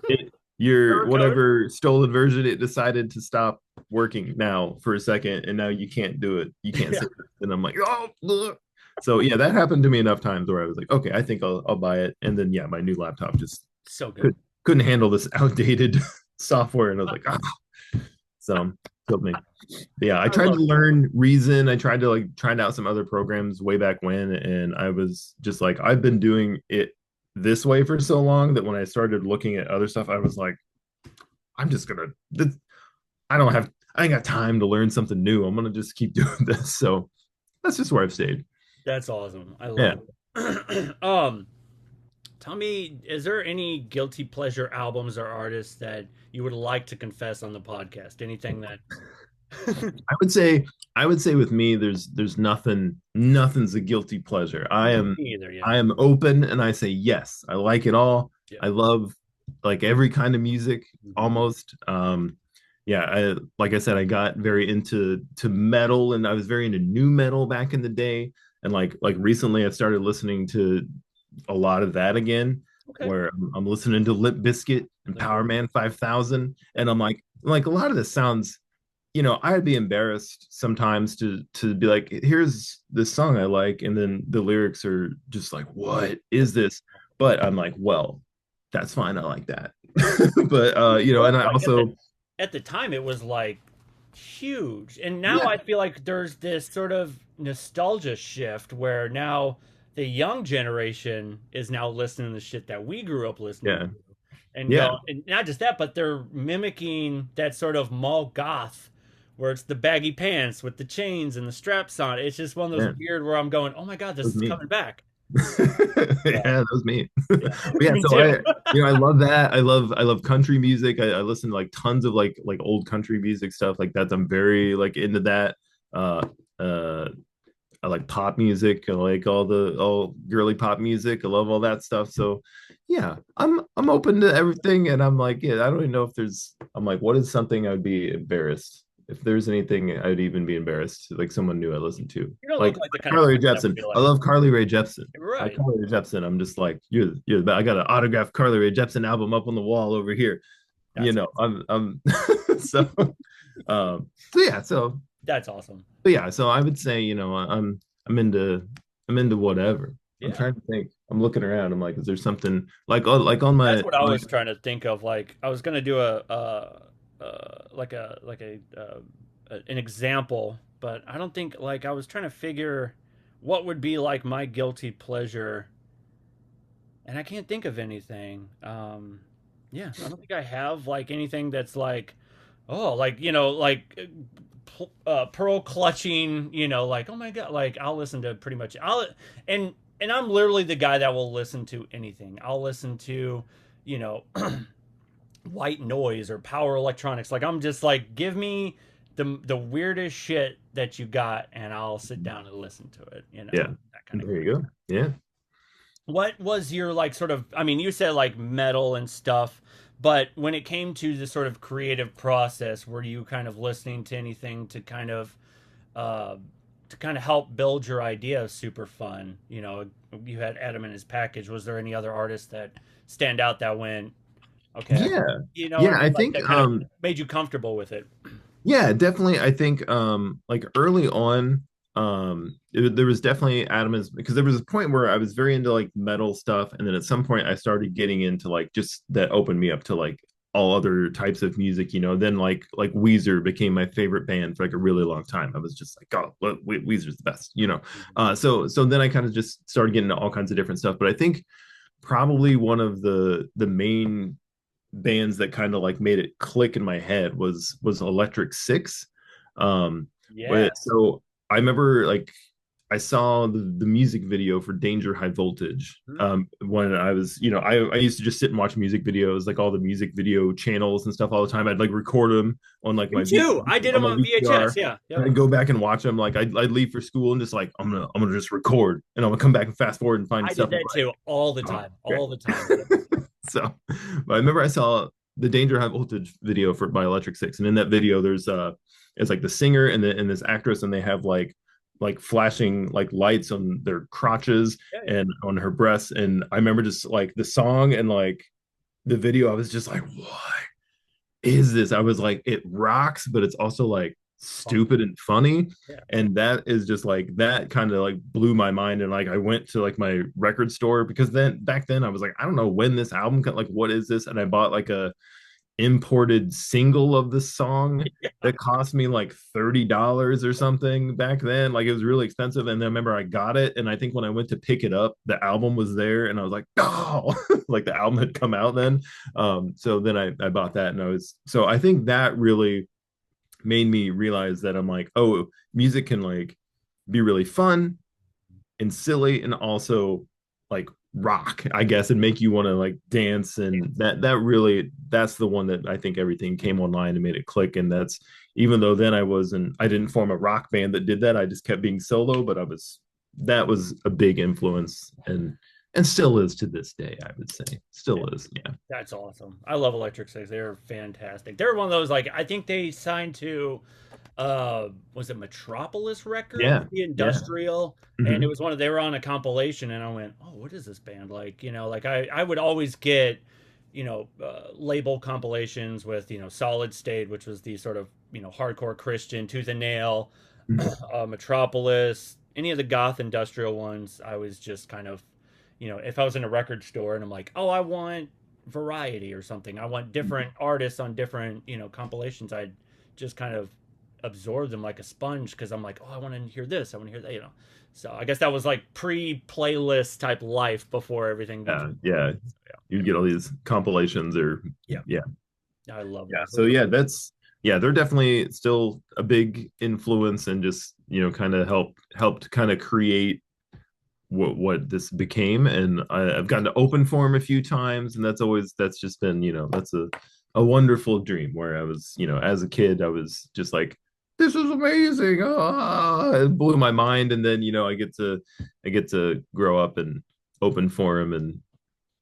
god. Your Error code. whatever stolen version, it decided to stop working now for a second. And now you can't do it. You can't Yeah, save it. And I'm like, oh, ugh. So yeah, that happened to me enough times where I was like, okay, I think I'll buy it. And then yeah, my new laptop just so good. could, couldn't handle this outdated software. And I was like, ah, so killed me. Yeah, I I tried love to learn Reason. I tried to like try out some other programs way back when, and I was just like, I've been doing it this way for so long that when I started looking at other stuff, I was like, I'm just gonna. I ain't got time to learn something new. I'm gonna just keep doing this. So that's just where I've stayed. That's awesome. I Yeah, love it. Tell me, is there any guilty pleasure albums or artists that you would like to confess on the podcast? Anything that I would say with me, there's nothing's a guilty pleasure. either, yeah. I am open and I say yes. I like it all. Yeah. I love like every kind of music Mhm. almost. Yeah, like I said, I got very into to metal and I was very into new metal back in the day. And like recently I've started listening to a lot of that again, Okay. where I'm listening to Lip Biscuit and Like, Power Man 5000. And I'm like a lot of this sounds, I'd be embarrassed sometimes to be like, here's this song I like, and then the lyrics are just like, what is this? But I'm like, well, that's fine. I like that. But and I like also at the time it was like huge. And now yeah, I feel like there's this sort of nostalgia shift where now the young generation is now listening to shit that we grew up listening yeah, to and yeah, go and not just that, but they're mimicking that sort of mall goth where it's the baggy pants with the chains and the straps on. It's just one of those Yeah, weird where I'm going, oh my god, that this was is me. coming back. Yeah, Yeah, that was me. yeah, But yeah, me so too. I love that. I love country music. I listen to like tons of like old country music stuff like that. I'm very like into that. Uh, uh, I like pop music. I like all girly pop music. I love all that stuff. So yeah, I'm open to everything, and I'm like, yeah, I don't even know if there's. I'm like, what is something I would be embarrassed if there's anything I'd even be embarrassed like someone new I listen to You don't like look like the kind of Carly Rae person that would Jepsen. be I like, love Carly Rae Jepsen. right. Carly Rae Jepsen. I'm just like you're the best. I got an autographed Carly Rae Jepsen album up on the wall over here. You That's know, awesome. I'm so so yeah so That's awesome. but yeah, so I would say, I'm into I'm into whatever. I'm Yeah. trying to think. I'm looking around. I'm like, is there something like on That's my, what I was trying to think of. Like, I was gonna do an example, but I don't think like I was trying to figure what would be like my guilty pleasure, and I can't think of anything. Yeah, I don't think I have like anything that's like, oh, like pearl clutching. Like oh my god, like I'll listen to pretty much and and I'm literally the guy that will listen to anything. I'll listen to, you know, white noise or power electronics. Like I'm just like, give me the weirdest shit that you got, and I'll sit down and listen to it. yeah. That kind of. There you go. Yeah. What was your like sort of? I mean, you said like metal and stuff, but when it came to the sort of creative process, were you kind of listening to anything uh, to kind of help build your idea of super fun? You had Adam in his package. Was there any other artists that stand out that went, okay, Yeah. you know what Yeah, I mean? I Like think that kind of made you comfortable with it. yeah, definitely. I think like early on, there was definitely Adam's because there was a point where I was very into like metal stuff, and then at some point I started getting into like just that opened me up to like all other types of music, Then like Weezer became my favorite band for like a really long time. I was just like, oh, Weezer's the best. So then I kind of just started getting into all kinds of different stuff. But I think probably one of the main bands that kind of like made it click in my head was Electric Six. Yeah. So I remember like I saw the music video for Danger High Voltage Mhm. when I was, I used to just sit and watch music videos, like all the music video channels and stuff all the time. I'd like record them on like Me too. I did on them my on VHS. VCR. Yeah. And Yep. I'd go back and watch them. Like I'd leave for school and just like I'm gonna just record and I'm gonna come back and fast forward and find I did stuff. that too all the Oh, time. okay. All the time. Yep. So, but I remember I saw the Danger High Voltage video for by Electric Six, and in that video, there's it's like the singer and this actress, and they have like flashing like lights on their crotches Yeah. Yeah. and on her breasts, and I remember just like the song and like the video, I was just like, what is this? I was like, it rocks, but it's also like Funky. stupid and funny. Yeah. And that is just like that kind of like blew my mind. And like I went to like my record store because then back then I was like, I don't know when this album got like what is this? And I bought like a imported single of the song that cost me like $30 or something back then. Like it was really expensive. And then I remember I got it. And I think when I went to pick it up, the album was there. And I was like, oh, like the album had come out then. So then I bought that and so I think that really made me realize that I'm like, oh, music can like be really fun and silly and also like rock, I guess, and make you want to like dance. And that really that's the one that I think everything came online and made it click. And that's even though then I didn't form a rock band that did that. I just kept being solo, but that was a big influence and still is to this day, I would say. Yeah. Still is, yeah. That's awesome. I love Electric Six. They're fantastic. They're one of those like I think they signed to was it Metropolis Records, Yeah. the Yeah. industrial, and it Mm-hmm. was one of they were on a compilation and I went, "Oh, what is this band like?" Like I would always get, label compilations with, Solid State, which was the sort of, hardcore Christian, Tooth and Nail, Mm-hmm. Metropolis, any of the goth industrial ones. I was just kind of, if I was in a record store and I'm like, "Oh, I want variety or something. I want different artists on different, compilations." I'd just kind of absorb them like a sponge because I'm like, oh, I want to hear this, I want to hear that. So I guess that was like pre-playlist type life before everything became. Yeah. So, You get all these compilations or yeah, yeah. yeah, I love Yeah. those. So Those are yeah, that's yeah, they're definitely still a big influence and just, you know, kind of helped kind of create what this became. And I've gotten to open for him a few times, and that's just been, you know, that's a wonderful dream where I was, you know, as a kid, I was just like, this is amazing. Ah, it blew my mind. And then, you know, I get to grow up and open for him.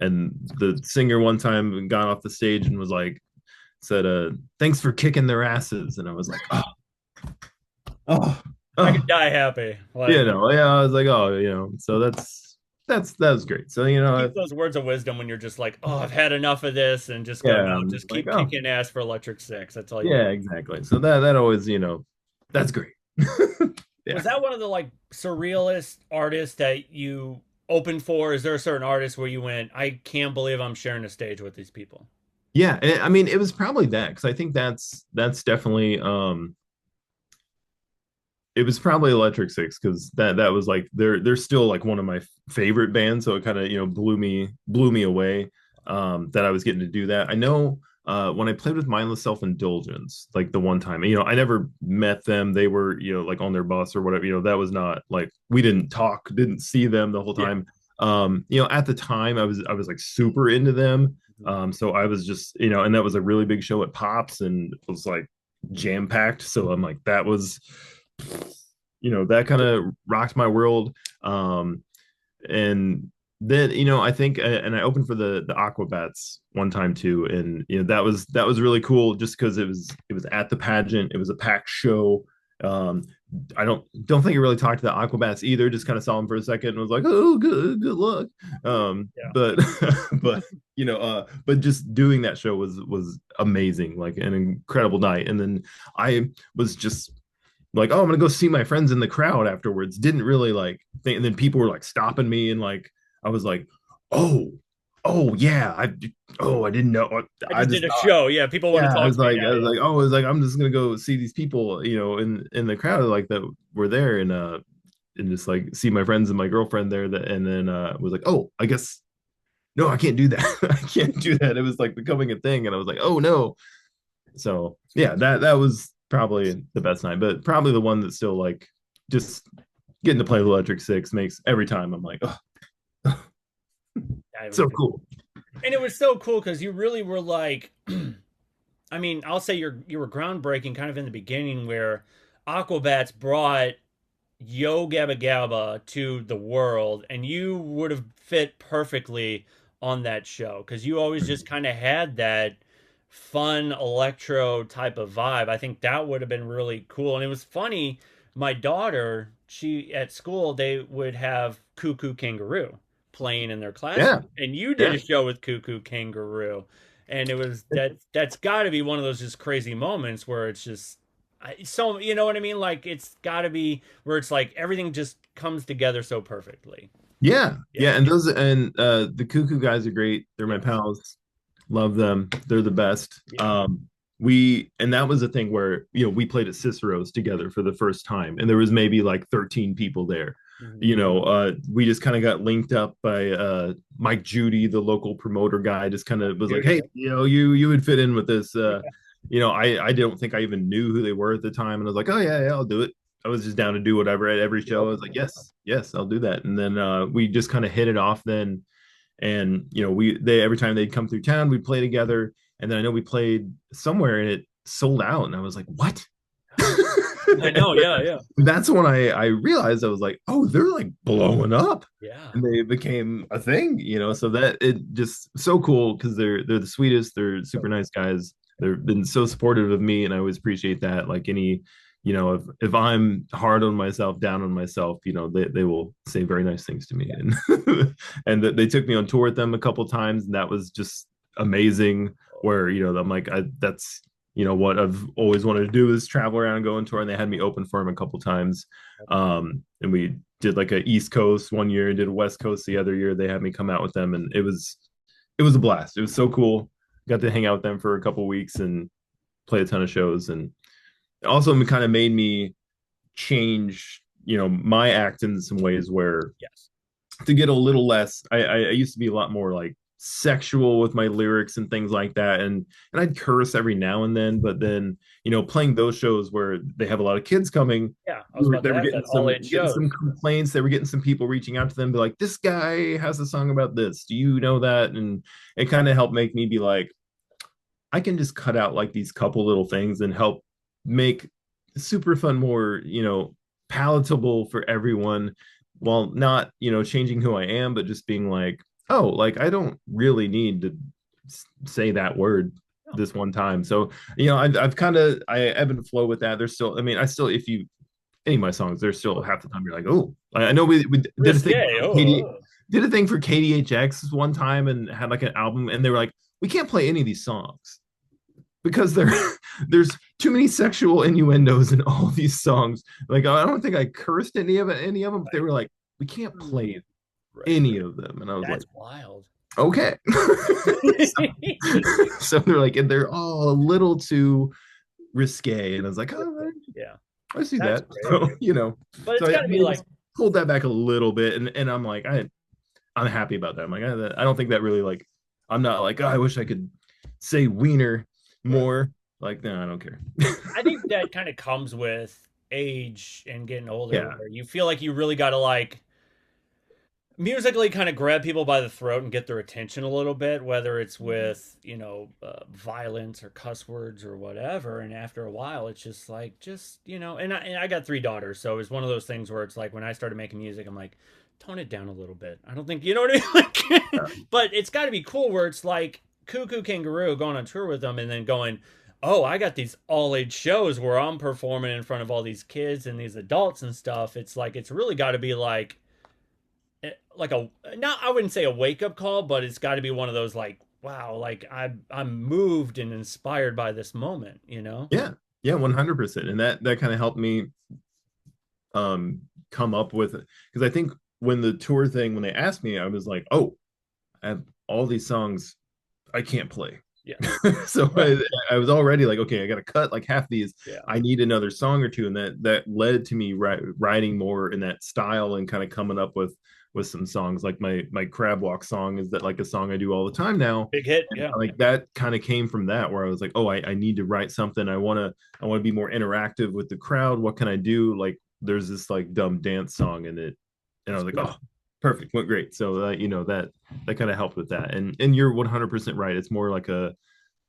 And the singer one time got off the stage and was like, said, thanks for kicking their asses. And I was like, oh, oh, I oh, could die happy. you Like, know, yeah, I was like, oh, you know, so that was great. So, you know, keep those words of wisdom when you're just like, oh, I've had enough of this, and just go, yeah, no, I'm just just like, keep oh, kicking ass for Electric Six. That's all you need. yeah, exactly. So that always, you know, that's great. Yeah. Was that one of the like surrealist artists that you opened for? Is there a certain artist where you went, I can't believe I'm sharing a stage with these people? Yeah, I mean, it was probably that because I think that's definitely it was probably Electric Six because that was like they're still like one of my favorite bands, so it kind of, you know, blew me away that I was getting to do that. I know when I played with Mindless Self Indulgence, like the one time, you know, I never met them. They were, you know, like on their bus or whatever. You know, that was not like we didn't talk, didn't see them the whole Yeah. time. You know, at the time I was like super into them. Mhm. So I was just, you know, and that was a really big show at Pops and it was like jam packed. So I'm like, that was, you know, that kind of rocked my world. And then, you know, I think and I opened for the Aquabats one time too, and you know, that was really cool just because it was at the pageant. It was a packed show. um I don't think I really talked to the Aquabats either, just kind of saw them for a second and was like, oh, good luck. Yeah. But but you know, but just doing that show was amazing, like an incredible night. And then I was just like, oh, I'm gonna go see my friends in the crowd afterwards. Didn't really like think, and then people were like stopping me, and like I was like, oh, oh yeah, I didn't know. I I just did just a thought, show. Yeah, people want to yeah, talk to me now. Yeah. I was like, I'm just gonna go see these people, you know, in the crowd like that were there, and just like see my friends and my girlfriend there. That and then was like, oh, I guess no, I can't do that. I can't do that. It was like becoming a thing, and I was like, oh no. So yeah, that was probably the best night, but probably the one that still like just getting to play the Electric Six makes every time I'm like, oh, Yeah, it was, so cool. and it was so cool because you really were like, I mean, I'll say you were groundbreaking kind of in the beginning where Aquabats brought Yo Gabba Gabba to the world, and you would have fit perfectly on that show because you always just kind of had that fun electro type of vibe. I think that would have been really cool. And it was funny, my daughter, she at school, they would have Cuckoo Kangaroo playing in their Yeah, classroom, and you did yeah, a show with Cuckoo Kangaroo. And it was that's got to be one of those just crazy moments where it's just so you know what I mean? Like it's got to be where it's like everything just comes together so perfectly. yeah, Yeah, yeah. And those and the Cuckoo guys are great. They're my yes, pals. Love them. They're the best. yeah. We and that was the thing where, you know, we played at Cicero's together for the first time, and there was maybe like 13 people there. Mhm. You know, we just kind of got linked up by Mike Judy, the local promoter guy, just kind of was like, Judy. hey, you know, you would fit in with this. You know, I don't think I even knew who they were at the time, and I was like, oh yeah, yeah, I'll do it. I was just down to do whatever at every show. I was like, yes, yes, I'll do that. And then we just kind of hit it off then. And you know, they every time they'd come through town, we'd play together. And then I know we played somewhere and it sold out, and I was like, what? I know. Yeah, yeah, That's when I realized, I was like, oh, they're like blowing up, yeah. and they became a thing, you know. So that it just so cool because they're the sweetest, they're super So nice guys. They've been so supportive of me, and I always appreciate that. Like any, you know, if I'm hard on myself, down on myself, you know, they will say very nice things to me. yeah. And and that they took me on tour with them a couple times, and that was just amazing. Where, you know, I'm like, that's, you know, what I've always wanted to do is travel around and go on tour, and they had me open for them a couple times. And we did like a East Coast one year and did a West Coast the other year. They had me come out with them, and it was a blast. It was so cool. Got to hang out with them for a couple weeks and play a ton of shows, and also kind of made me change, you know, my act in some ways where Yes. to get a little less. I used to be a lot more like sexual with my lyrics and things like that, and I'd curse every now and then, but then playing those shows where they have a lot of kids coming, Yeah, I was about they to were ask that. All age getting some shows. complaints. They were getting some people reaching out to them, be like, this guy has a song about this, do you know that? And it kind of helped make me be like, I can just cut out like these couple little things and help make super fun more, palatable for everyone, while not, changing who I am, but just being like, oh, like I don't really need to say that word No. this one time. So, I've kind of, I ebb and flow with that. There's still, I mean, I still, if you, any of my songs, there's still half the time you're like, oh, I know we did a thing Risque. for Oh, KD, did a thing for KDHX one time and had like an album, and they were like, we can't play any of these songs because there's too many sexual innuendos in all these songs. Like I don't think I cursed any of them, but they right. were like, we can't Hmm. play Right. any of them, and I was like, That's wild. okay. so, so they're like, and they're all a little too risque, and I was like, all right, Yeah, I see that's that. great. So But so it's got to be I like, just pulled that back a little bit, and I'm like, I'm happy about that. I'm like, I don't think that really like, I'm not like, oh, I wish I could say wiener right. more. Like, no, I don't care. I think that kind of comes with age and getting older, Yeah. where you feel like you really got to like musically kind of grab people by the throat and get their attention a little bit, whether it's with, violence or cuss words or whatever. And after a while, it's just like, and I got three daughters. So it was one of those things where it's like when I started making music, I'm like, tone it down a little bit. I don't think, you know what I mean? Like, but it's got to be cool where it's like Cuckoo Kangaroo going on tour with them and then going, oh, I got these all age shows where I'm performing in front of all these kids and these adults and stuff. It's like, it's really got to be like a not I wouldn't say a wake up call, but it's got to be one of those like wow, like I'm moved and inspired by this moment, you know? Yeah. Yeah, 100%. And that kind of helped me come up with it, because I think when the tour thing, when they asked me, I was like, oh, I have all these songs I can't play. Yeah. So Right. I was already like, okay, I got to cut like half these. Yeah. I need another song or two, and that led to me writing more in that style and kind of coming up with some songs. Like my crab walk song is that like a song I do all the time now, Big hit. and Yeah. like that kind of came from that, where I was like, oh, I need to write something. I want to be more interactive with the crowd. What can I do? Like there's this like dumb dance song in it, and I was like, oh, perfect, went great. So that kind of helped with that. And you're 100% right. It's more like a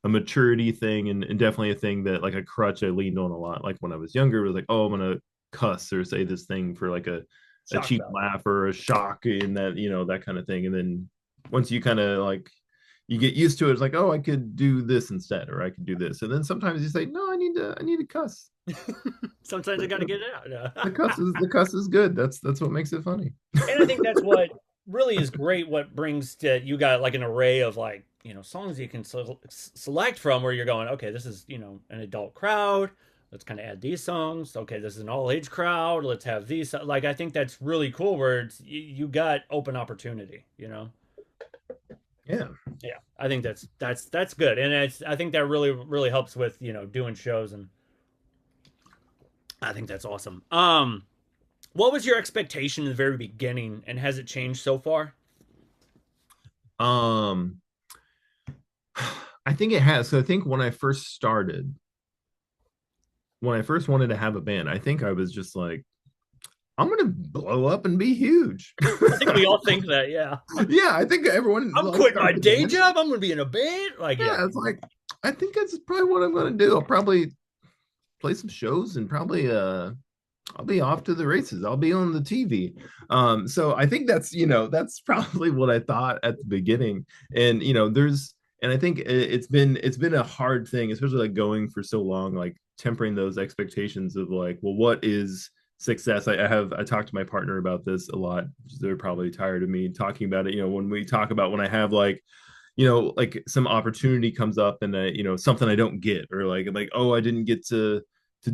maturity thing, and definitely a thing that like a crutch I leaned on a lot. Like when I was younger, it was like, oh, I'm gonna cuss or say this thing for like a Shock cheap value. laugh or a shock, and that that kind of thing. And then once you kind of like you get used to it, it's like, oh, I could do this instead, or I could do this. And then sometimes you say, no, I need to cuss. Sometimes I got to get it out. Yeah. The cuss is good. That's what makes it funny. And I think that's what really is great. What brings to you got like an array of like songs you can select from where you're going, okay, this is an adult crowd. Let's kind of add these songs. Okay, this is an all age crowd. Let's have these. Like I think that's really cool. Where you got open opportunity. Yeah. Yeah, I think that's good, and I think that really helps with doing shows, and I think that's awesome. What was your expectation in the very beginning, and has it changed so far? Um, I think it has. So I think when I first wanted to have a band, I think I was just like, I'm gonna blow up and be huge. I think we all think that. Yeah, Yeah, I think everyone I'm like quitting my starts a day band. job. I'm gonna be in a band. Like, yeah, Yeah, it's like I think that's probably what I'm gonna do. I'll probably play some shows and probably I'll be off to the races. I'll be on the TV. So I think that's probably what I thought at the beginning. And and I think it's been a hard thing, especially like going for so long, like tempering those expectations of like, well, what is success? I talked to my partner about this a lot. They're probably tired of me talking about it. When we talk about when I have like some opportunity comes up and something I don't get, or like, oh, I didn't get to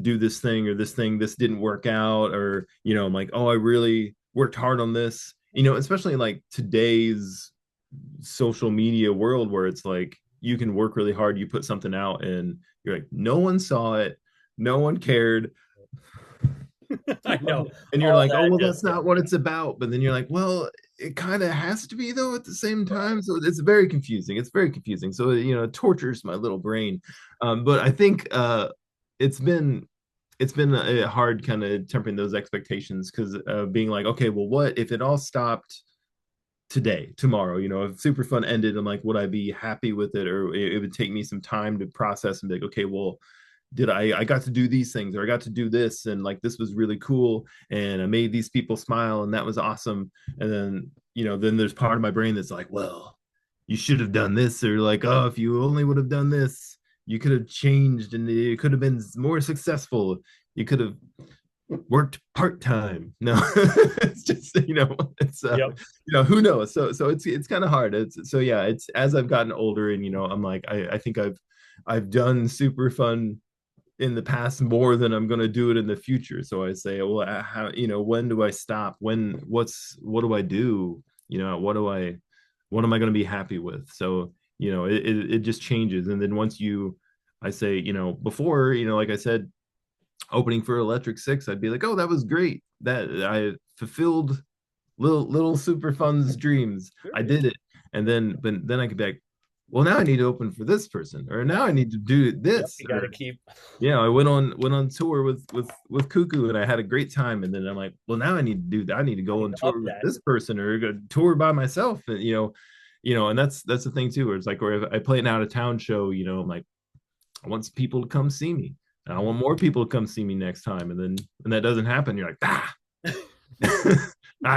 do this thing, or this didn't work out, or I'm like, oh, I really worked hard on this, especially in like today's social media world, where it's like you can work really hard, you put something out, and you're like, no one saw it, no one cared. I know And you're all like, oh, that. well, Just that's not what it's about. But then you're like, well, it kind of has to be though at the same time. So it's very confusing. It's very confusing. So it tortures my little brain. But I think it's been it's been a hard kind of tempering those expectations because being like, okay, well, what if it all stopped today, tomorrow? If Superfun ended, I'm like, would I be happy with it, or it would take me some time to process and be like, okay, well, did I got to do these things, or I got to do this, and like this was really cool, and I made these people smile, and that was awesome. And then then there's part of my brain that's like, well, you should have done this, or like, oh, if you only would have done this, you could have changed, and it could have been more successful. You could have worked part-time. No, it's just it's Yep. who knows. So it's kind of hard. So yeah, it's as I've gotten older, and I'm like, I think I've done Superfun in the past more than I'm going to do it in the future. So I say, well, how, when do I stop? What do I do? What am I going to be happy with? So, it just changes. And then once I say, before, like I said, opening for Electric Six, I'd be like, oh, that was great. That I fulfilled little Superfun's dreams. Sure, I yeah. did it. And then I could be like, well, now I need to open for this person, or now I need to do Yep. this, You got or to keep I went on tour with Cuckoo, and I had a great time. And then I'm like, well, now I need to I go need on to up tour with that. this person, or go tour by myself. And and that's the thing too, where it's like, where if I play an out of town show, I'm like, I want people to come see me, and I Mhm. want more people to come see me next time. And then when that doesn't happen, you're like,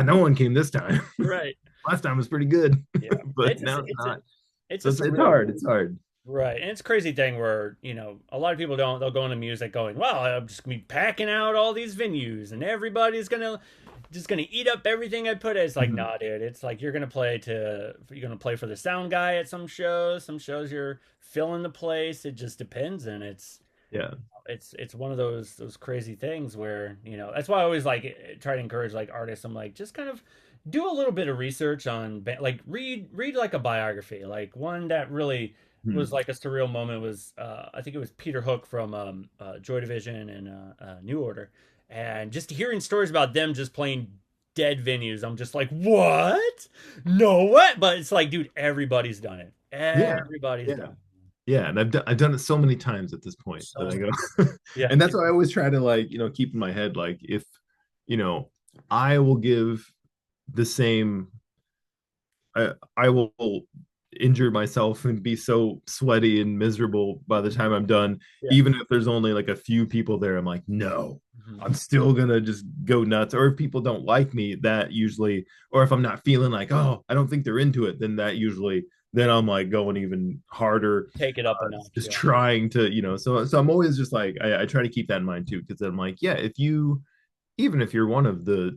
no one came this time. Right. Last time was pretty good, Yeah. but It's now just it's it's a not. it's So just it's, a it's really hard. It's hard. right. And it's a crazy thing where, a lot of people don't they'll go into music going, well, I'm just gonna be packing out all these venues and everybody's gonna just gonna eat up everything I put in. It's like, Mhm. nah, dude. It's like you're gonna play for the sound guy at some shows. Some shows you're filling the place. It just depends, and Yeah. it's one of those crazy things where that's why I always like try to encourage like artists. I'm like, just kind of do a little bit of research on like read like a biography, like one that really was Mhm. like a surreal moment was I think it was Peter Hook from Joy Division and New Order, and just hearing stories about them just playing dead venues, I'm just like, what? No, what? But it's like, dude, everybody's done it. Yeah. Everybody's done Yeah. it. Yeah, and I've done it so many times at this point that So I many. go, Yeah. and that's why I always try to, like, keep in my head, like, if you know I will give the same, I will injure myself and be so sweaty and miserable by the time I'm done, Yeah. even if there's only like a few people there. I'm like, no, Mhm. I'm still gonna just go nuts. Or if people don't like me, that usually, or if I'm not feeling like, oh, I don't think they're into it, then that usually, then I'm like going even harder, Take it up a notch. just Yeah. trying to, so I'm always just like, I try to keep that in mind too, because I'm like, yeah, if you, even if you're one of the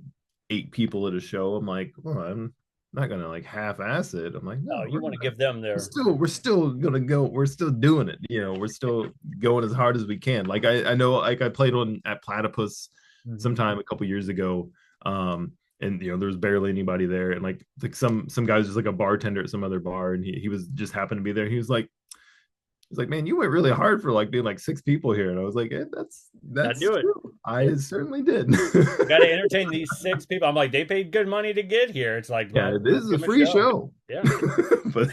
8 people at a show, I'm like, well, I'm not gonna like half-ass it. I'm like, No, no, you want to give them their we're still gonna go. We're still doing it. We're still going as hard as we can. Like I know, like I played on at Platypus Mhm. sometime a couple years ago, and there was barely anybody there, and like some guy was just like a bartender at some other bar, and he was just happened to be there. He's like, man, you went really hard for like being like 6 people here. And I was like, Gotta that's do it. true. Yeah. I certainly did. I got to entertain these 6 people. I'm like, they paid good money to get here. It's like, Yeah, this let's is give a them a free show. show. Yeah. But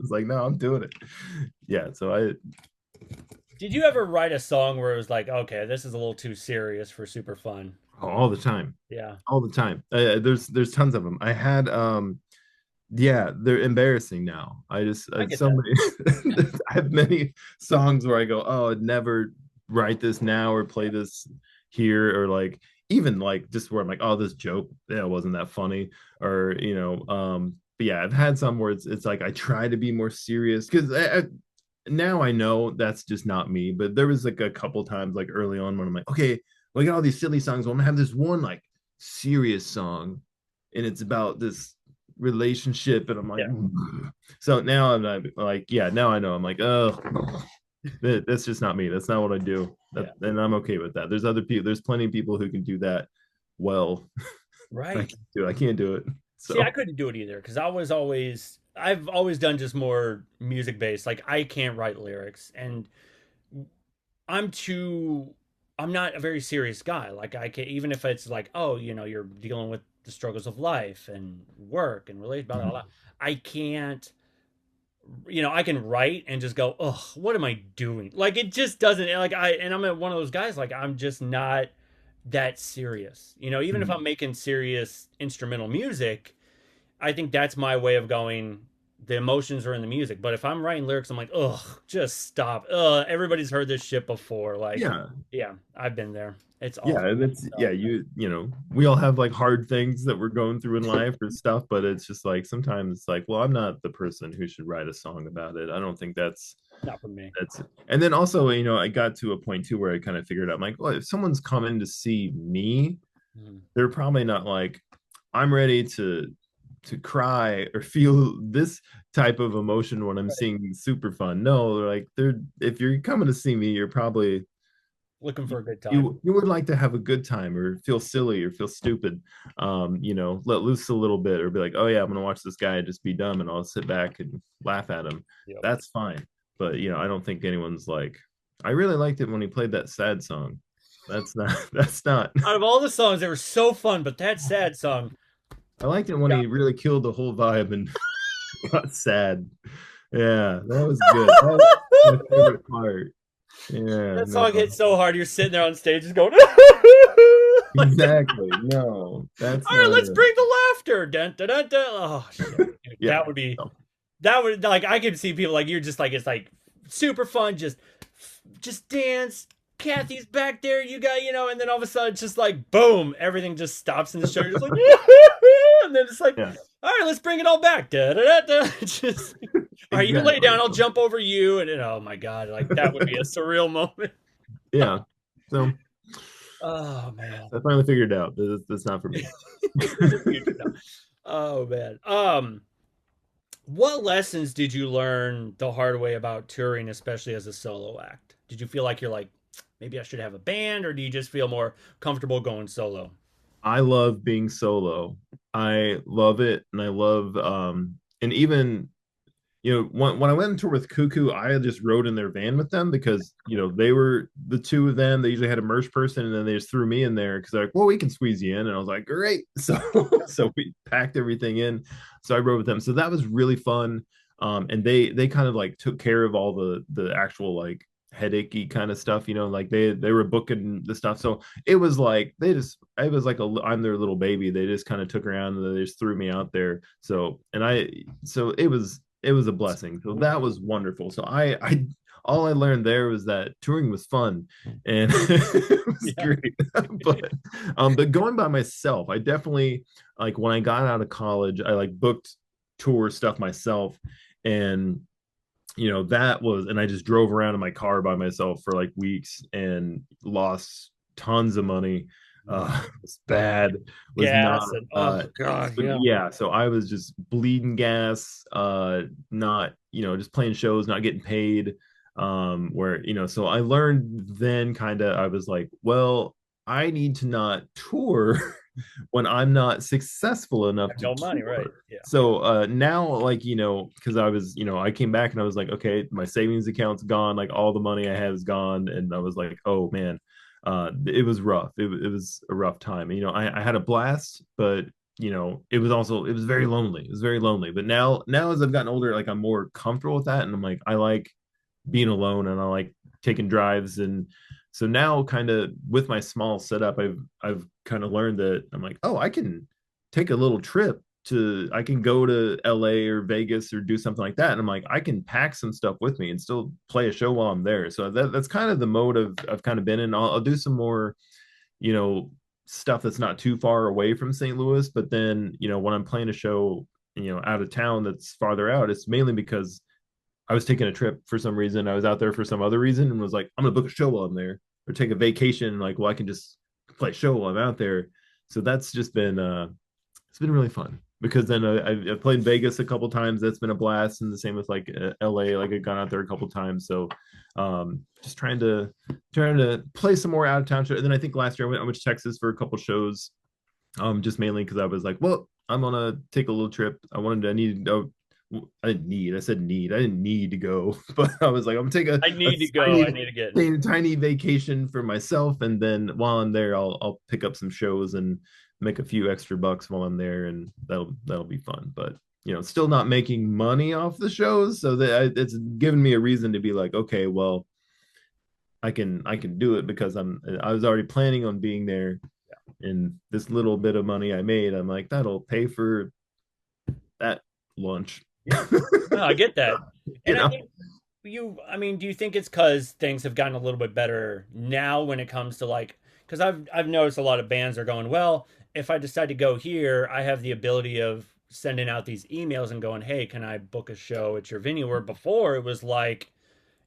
it's like, no, I'm doing it. Yeah, so I Did you ever write a song where it was like, okay, this is a little too serious for super fun? all the time, Yeah. all the time. There's tons of them. I had yeah, they're embarrassing now. I just I get so that. many. I have many songs where I go, oh, I'd never write this now or play this here, or like even like just where I'm like, oh, this joke, yeah, wasn't that funny, or but yeah, I've had some where it's like I try to be more serious because now I know that's just not me. But there was like a couple times like early on when I'm like, okay, well, I got all these silly songs. Well, I'm gonna have this one like serious song, and it's about this relationship, and I'm like, Yeah. so now I'm not like, yeah, now I know. I'm like, oh, that's just not me. That's not what I do. Yeah. And I'm okay with that. There's other people. There's plenty of people who can do that well. I Right. can't do it. I can't do it. See, I So couldn't do it either because I've always done just more music based. Like, I can't write lyrics, and I'm too, I'm not a very serious guy. Like, I can, even if it's like, oh, you're dealing with the struggles of life and work and relate blah, blah, blah. I can't, I can write and just go, oh, what am I doing? Like it just doesn't like and I'm one of those guys, like I'm just not that serious. Even if Mhm. I'm making serious instrumental music, I think that's my way of going. The emotions are in the music, but if I'm writing lyrics, I'm like, ugh, just stop. Everybody's heard this shit before. Like, Yeah, yeah, I've been there. It's yeah, awful. and it's So, yeah, we all have like hard things that we're going through in life or stuff, but it's just like sometimes it's like, well, I'm not the person who should write a song about it. I don't think not for me. that's and then also, I got to a point too where I kind of figured out, I'm like, well, if someone's coming to see me, Mm. they're probably not like, I'm ready to cry or feel this type of emotion when I'm Right. seeing Superfun. No, they're like, if you're coming to see me, you're probably Looking for a good time. you would like to have a good time or feel silly or feel stupid, let loose a little bit or be like, oh yeah, I'm gonna watch this guy just be dumb and I'll sit back and laugh at him. Yep. That's fine. But I don't think anyone's like, I really liked it when he played that sad song. That's not Out of all the songs, they were so fun, but that sad song I liked it when got he really killed the whole vibe and got sad. Yeah, that was good. That was my favorite part. Yeah, that song hit no. so hard. You're sitting there on stage just going, like, Exactly. No, that's all right, not let's it. bring the laughter. Dun, dun, dun, dun. Oh shit, dude, Yeah. No. that would like I could see people like you're just like it's like super fun, just dance. Kathy's back there, you got and then all of a sudden it's just like boom, everything just stops in the show. You're just like, and then it's like, Yeah, all right, let's bring it all back. Da, da, da, da. Just all right, you lay exactly. down, I'll jump over you, and then, oh my god, like that would be a surreal moment. Yeah. So Oh man, I finally figured it out. That's not for me. in the future now. Oh man. What lessons did you learn the hard way about touring, especially as a solo act? Did you feel like you're like, maybe I should have a band, or do you just feel more comfortable going solo? I love being solo. I love it, and I love and even when I went on tour with Cuckoo, I just rode in their van with them because they were the two of them. They usually had a merch person, and then they just threw me in there because they're like, "Well, we can squeeze you in," and I was like, "Great!" So so we packed everything in. So I rode with them. So that was really fun. And they kind of like took care of all the actual like headachy kind of stuff. Like they were booking the stuff. So it was like it was like I'm their little baby. They just kind of took around and they just threw me out there. So it was a blessing. So that was wonderful. So I all I learned there was that touring was fun and it was Yeah. great. But going by myself, I definitely like when I got out of college, I like booked tour stuff myself and that was and I just drove around in my car by myself for like weeks and lost tons of money. It was bad, was not Gas and oh god, so yeah. yeah, so I was just bleeding gas, not, just playing shows, not getting paid. Where, so I learned then kind of, I was like, well, I need to not tour when I'm not successful enough Got to no money, right? tour. Yeah. So now, like, because I was, I came back and I was like, okay, my savings account's gone, like all the money I had is gone. And I was like, oh man, it was rough. It was a rough time. I had a blast, but it was very lonely. It was very lonely. But now as I've gotten older, like I'm more comfortable with that. And I'm like, I like being alone and I like taking drives. And so now kind of with my small setup, I've kind of learned that I'm like, oh, I can take a little trip I can go to LA or Vegas or do something like that. And I'm like, I can pack some stuff with me and still play a show while I'm there. So that's kind of the mode I've kind of been in. I'll do some more, you know, stuff that's not too far away from St. Louis. But then, when I'm playing a show, out of town that's farther out, it's mainly because I was taking a trip for some reason. I was out there for some other reason and was like, I'm gonna book a show while I'm there or take a vacation. Like, well, I can just play a show while I'm out there. So that's just been it's been really fun because then I've played Vegas a couple times. That's been a blast, and the same with like LA. Like I've gone out there a couple times. So just trying to play some more out of town shows. And then I think last year I went to Texas for a couple shows. Just mainly because I was like, well, I'm gonna take a little trip. I needed to I didn't need. I said need. I didn't need to go, but I was like, I'm gonna take I a need to go. I tiny, need to get. tiny vacation for myself, and then while I'm there, I'll pick up some shows and make a few extra bucks while I'm there, and that'll be fun. But still not making money off the shows, so that it's given me a reason to be like, okay, well, I can do it because I was already planning on being there, and this little bit of money I made, I'm like, that'll pay for that lunch. Yeah. No, I get that. you And I know think I mean, do you think it's because things have gotten a little bit better now when it comes to like, because I've noticed a lot of bands are going, well, if I decide to go here, I have the ability of sending out these emails and going, hey, can I book a show at your venue? Where before it was like,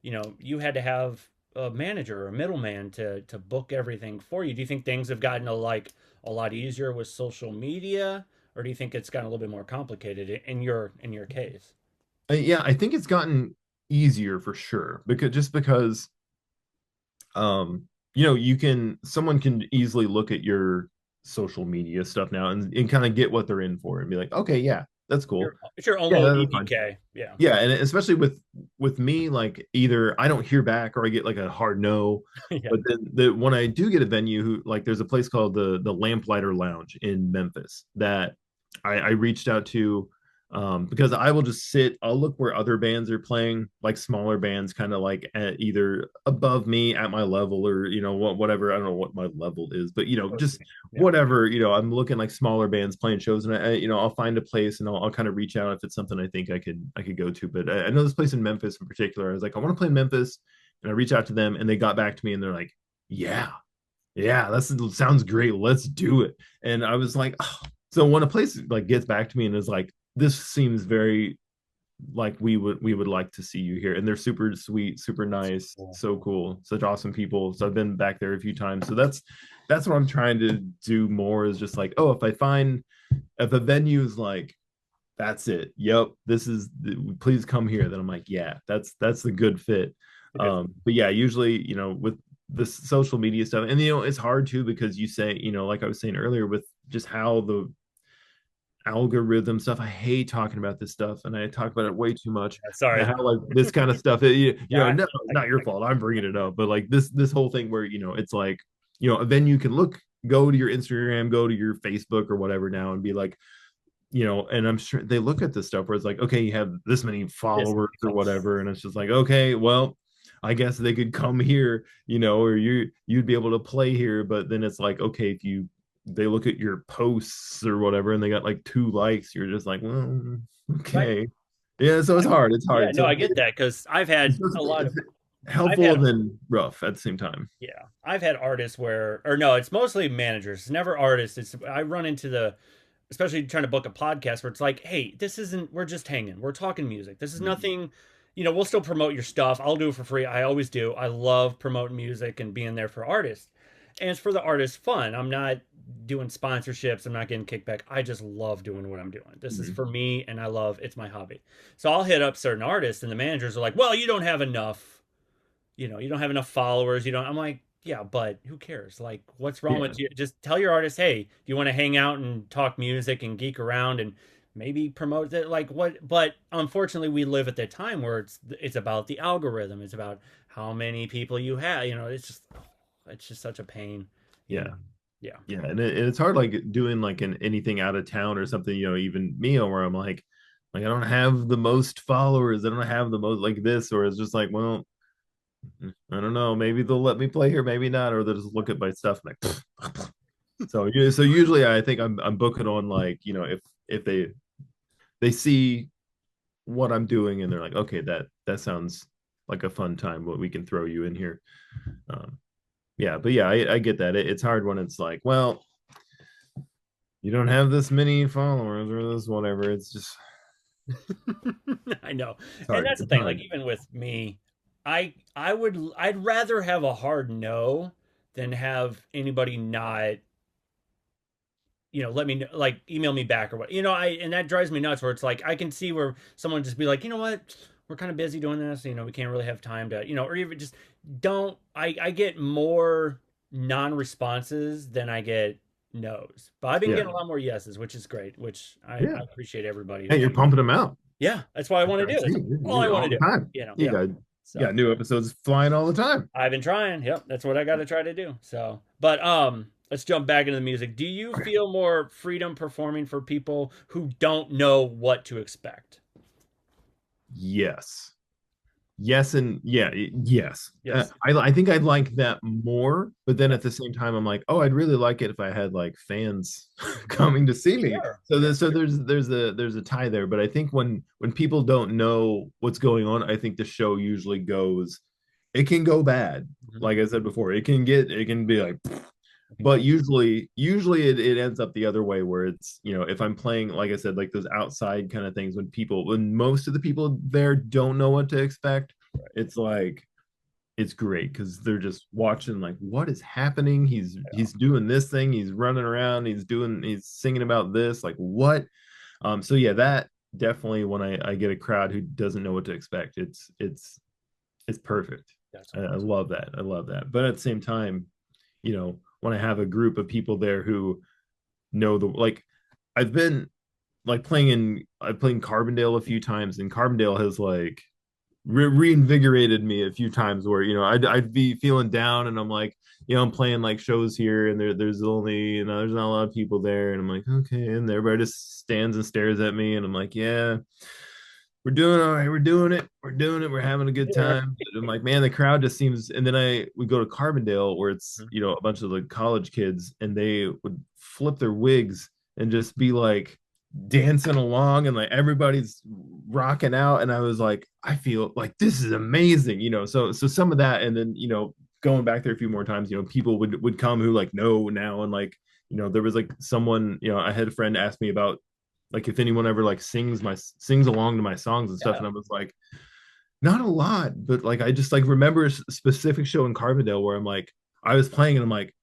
you had to have a manager or a middleman to book everything for you. Do you think things have gotten a lot easier with social media, or do you think it's gotten a little bit more complicated in your case? yeah, I think it's gotten easier for sure, because someone can easily look at your social media stuff now and kind of get what they're in for and be like, okay, yeah, that's cool. It's your own Yeah, little that's fine. BBK. Yeah. Yeah, and especially with me, like either I don't hear back or I get like a hard no. Yeah. But then when I do get a venue, who like there's a place called the Lamplighter Lounge in Memphis that I reached out to, because I will just I'll look where other bands are playing, like smaller bands, kind of like at either above me at my level, or whatever. I don't know what my level is, but just Yeah. whatever. I'm looking like smaller bands playing shows, and I'll find a place and I'll kind of reach out if it's something I think I could go to. But I know this place in Memphis in particular. I was like, I want to play in Memphis, and I reach out to them, and they got back to me, and they're like, yeah, yeah, that sounds great. Let's do it. And I was like, oh. So when a place like gets back to me and is like, this seems very like we would like to see you here, and they're super sweet, super nice, Cool. so cool, such awesome people. So I've been back there a few times. So that's what I'm trying to do more, is just like, oh, if a venue is like, that's it, yep, please come here, then I'm like, yeah, that's the good fit. Because But yeah, usually with the social media stuff, and it's hard too, because you say, like I was saying earlier, with just how the algorithm stuff. I hate talking about this stuff, and I talk about it way too much. sorry. How like this kind of stuff, Yeah. no, not your fault. I'm bringing it up, but like this whole thing where it's like a venue can go to your Instagram, go to your Facebook or whatever now, and be like, and I'm sure they look at this stuff where it's like, okay, you have this many This followers or whatever, and it's just like, okay, well, I guess they could come here, or you'd be able to play here. But then it's like, okay, if they look at your posts or whatever and they got like 2 likes, you're just like, well, right. okay. Yeah, so it's Yeah, hard. no, So I get that because it's I've helpful had and then rough at the same time. yeah, I've had artists where, or no, it's mostly managers. It's never artists. It's I run into especially trying to book a podcast where it's like, hey, this isn't. We're just hanging. We're talking music. This is Mhm. nothing. We'll still promote your stuff. I'll do it for free. I always do. I love promoting music and being there for artists, and it's for the artist fun. I'm not doing sponsorships. I'm not getting kickback. I just love doing what I'm doing. This is Mhm. for me, and I love. It's my hobby. So I'll hit up certain artists, and the managers are like, well, you don't have enough, you don't have enough followers. You don't. I'm like, yeah, but who cares? Like, what's wrong Yeah. with you? Just tell your artist, hey, do you want to hang out and talk music and geek around and maybe promote it? Like, what? But unfortunately, we live at that time where it's about the algorithm. It's about how many people you have. It's just such a pain. You know, Yeah. yeah, Yeah. And it's hard, like doing like anything out of town or something, even me, where I'm like I don't have the most followers, I don't have the most like this, or it's just like, well, I don't know. Maybe they'll let me play here, maybe not, or they'll just look at my stuff and like. So yeah, so usually I think I'm booking on, like, if they see what I'm doing and they're like, okay, that sounds like a fun time, what we can throw you in here. Um, yeah, but yeah, I get that. It's hard when it's like, well, you don't have this many followers or this whatever. It's just I know, it's and hard. that's the It's thing. Like hard. even with me, I'd rather have a hard no than have anybody not let me know, like email me back or what, and that drives me nuts where it's like I can see where someone just be like, you know what, we're kind of busy doing this, we can't really have time to, or even just don't, I get more non-responses than I get no's, but I've been Yeah, getting a lot more yeses, which is great, which I yeah. appreciate everybody Hey, who's, you're pumping them out. yeah, that's what I want to I do. see That's all I you want all to the do, time. yeah. You So got new episodes flying all the time. I've been trying. Yep, that's what I got to try to do. So, but let's jump back into the music. Do you Okay. feel more freedom performing for people who don't know what to expect? Yes. Yes, and yeah, yes. Yes. I think I'd like that more, but then Yeah. at the same time, I'm like, oh, I'd really like it if I had like fans coming to see me. Sure. So Yeah. there's a tie there. But I think when people don't know what's going on, I think the show usually goes, it can go bad. Mhm. Like I said before, it can be like, It can but go. usually it ends up the other way where it's, if I'm playing, like I said, like those outside kind of things, when most of the people there don't know what to expect, it's like it's great because they're just watching like what is happening. He's doing this thing, he's running around, he's singing about this, like what. So yeah, that definitely, when I get a crowd who doesn't know what to expect, it's perfect. That's I awesome. love that. I love that. But at the same time, when I have a group of people there who know the like, I've been like I've played in Carbondale a few times, and Carbondale has like reinvigorated me a few times where I'd be feeling down, and I'm like, I'm playing like shows here, and there's only, there's not a lot of people there, and I'm like, okay, and everybody just stands and stares at me, and I'm like, yeah, we're doing all right, we're doing it, we're having a good Sure. time. And I'm like, man, the crowd just seems. And then we go to Carbondale where it's, Mhm. a bunch of the college kids, and they would flip their wigs and just be like dancing along, and like everybody's rocking out, and I was like, I feel like this is amazing, so some of that. And then going back there a few more times, people would come who like know now, and like, there was like someone, I had a friend ask me about like if anyone ever like sings along to my songs and stuff, Yeah. and I was like, not a lot, but like I just like remember a specific show in Carbondale where I'm like, I was playing, and I'm like,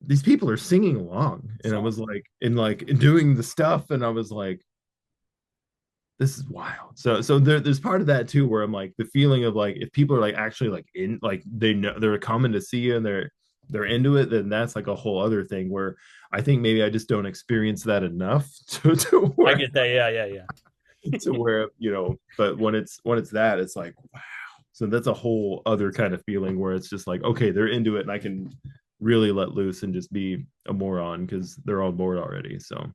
these people are singing along, It's and I was awesome. like, and like doing the stuff, and I was like, this is wild. So there's part of that too where I'm like, the feeling of like, if people are like actually like in, like they know they're coming to see you, and they're into it, then that's like a whole other thing where I think maybe I just don't experience that enough to I where get that. Yeah. Yeah. Yeah. but when it's that, it's like, wow. So that's a whole other kind of feeling where it's just like, okay, they're into it, and I can really let loose and just be a moron because they're on board already. So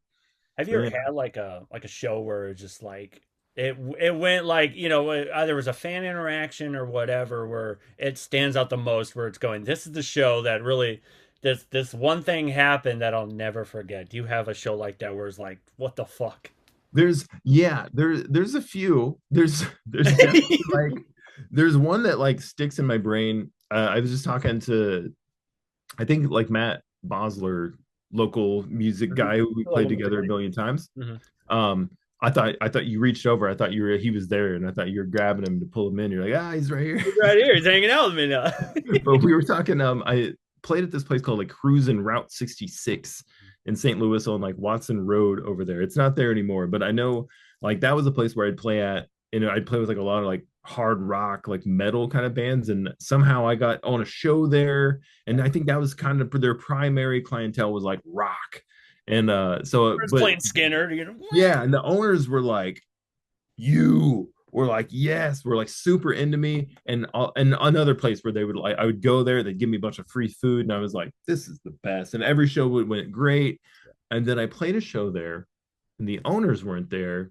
Have you ever yeah. had like a show where it's just like it went like, either was a fan interaction or whatever where it stands out the most, where it's going, this is the show that really, this one thing happened that I'll never forget. Do you have a show like that where it's like, what the fuck? There's a few. There's definitely like, there's one that like sticks in my brain. I was just talking to, I think like Matt Bosler, local music Mhm. guy who we Local played music together a thing. million times. Mhm. Um, I thought you reached over. I thought he was there, and I thought you were grabbing him to pull him in. You're like, he's right here. He's right here. He's hanging out with me now. But we were talking. I played at this place called like Cruisin' Route 66 in St. Louis on like Watson Road over there. It's not there anymore, but I know like that was a place where I'd play at. I'd play with like a lot of like hard rock, like metal kind of bands, and somehow I got on a show there, and I think that was kind of their primary clientele was like rock, and First but playing Skinner, yeah, and the owners were like, you were like, yes, we're like super into me. And another place where they would like, I would go there, they'd give me a bunch of free food, and I was like, this is the best. And every show went great. And then I played a show there, and the owners weren't there,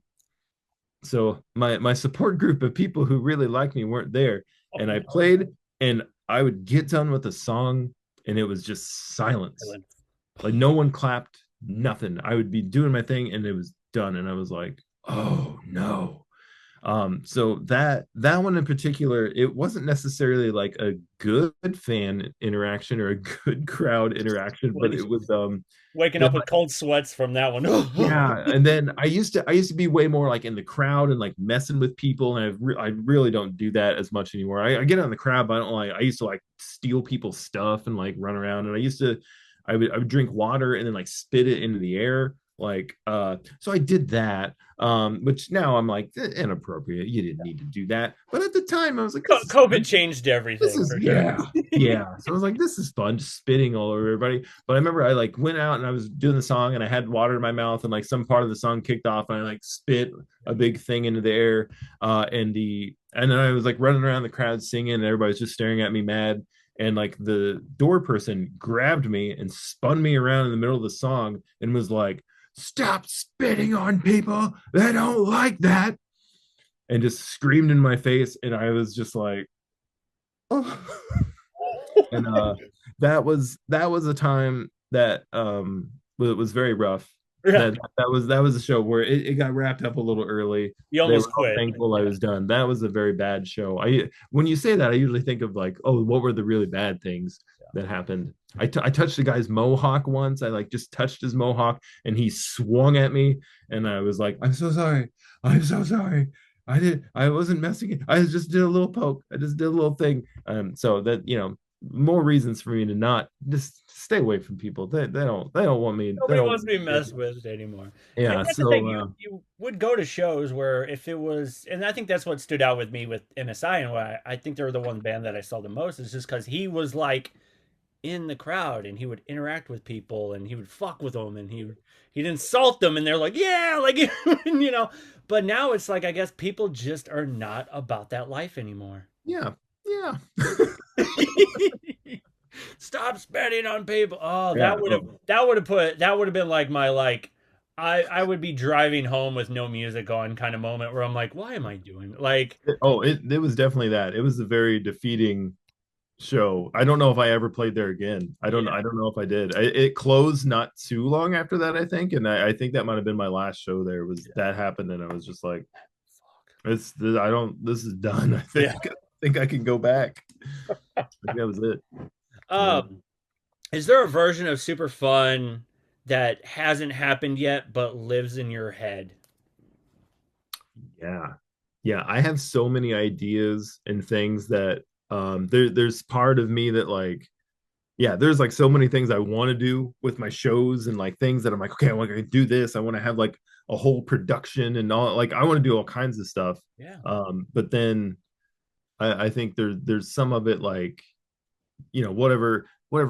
so my support group of people who really liked me weren't there. Oh, And I no. played, and I would get done with the song, and it was just silence. Like no one clapped, nothing. I would be doing my thing, and it was done, and I was like, oh no. So that one in particular, it wasn't necessarily like a good fan interaction or a good crowd interaction, but it was Waking the up with cold sweats from that one. yeah. And then I used to be way more like in the crowd and like messing with people, and I really don't do that as much anymore. I get on the crowd, but I don't like. I used to like steal people's stuff and like run around, and I would drink water and then like spit it into the air. Like so I did that. Which now I'm like, inappropriate. You didn't need to do that. But at the time I was like, this is COVID fun. changed This everything is for sure. yeah, yeah. So I was like, this is fun, just spitting all over everybody. But I remember I like went out and I was doing the song, and I had water in my mouth, and like some part of the song kicked off, and I like spit a big thing into the air. And then I was like running around the crowd singing, and everybody's just staring at me mad. and like the door person grabbed me and spun me around in the middle of the song and was like, "Stop spitting on people, they don't like that," and just screamed in my face, and I was just like, oh. And that was a time that was very rough. Yeah. That was a show where it got wrapped up a little early. You They were almost all quit. thankful I Yeah. was done. That was a very bad show. I When you say that, I usually think of like, oh, what were the really bad things that happened? I touched a guy's mohawk once. I like just touched his mohawk and he swung at me, and I was like, I'm so sorry. I'm so sorry. I wasn't messing. I just did a little poke. I just did a little thing. So that, more reasons for me to not just stay away from people. They don't want me. They Nobody don't wants want to be me. messed with anymore. And Yeah. that's the thing. So You would go to shows where if it was, and I think that's what stood out with me with MSI and why I think they were the one band that I saw the most is just because he was like in the crowd and he would interact with people and he would fuck with them and he'd insult them and they're like, yeah, like But now it's like I guess people just are not about that life anymore. yeah, yeah, Stop spending on people. Oh, yeah. Oh, that would have been like my like I would be driving home with no music on kind of moment where I'm like, why am I doing like it was definitely that. It was a very defeating show. I don't know if I ever played there again. yeah, I don't know if I did. It closed not too long after that, I think, and I think that might have been my last show there. Was yeah, that happened, and I was just like, I don't. This is done. I yeah. think I can go back. I think that was it. Yeah. Um, is there a version of Super Fun that hasn't happened yet but lives in your head? Yeah. Yeah, I have so many ideas and things that there's part of me that like, yeah, there's like so many things I want to do with my shows, and like things that I'm like, okay, I want to do this. I want to have like a whole production and all, like I want to do all kinds of stuff. Yeah. But then I think there's some of it like, whatever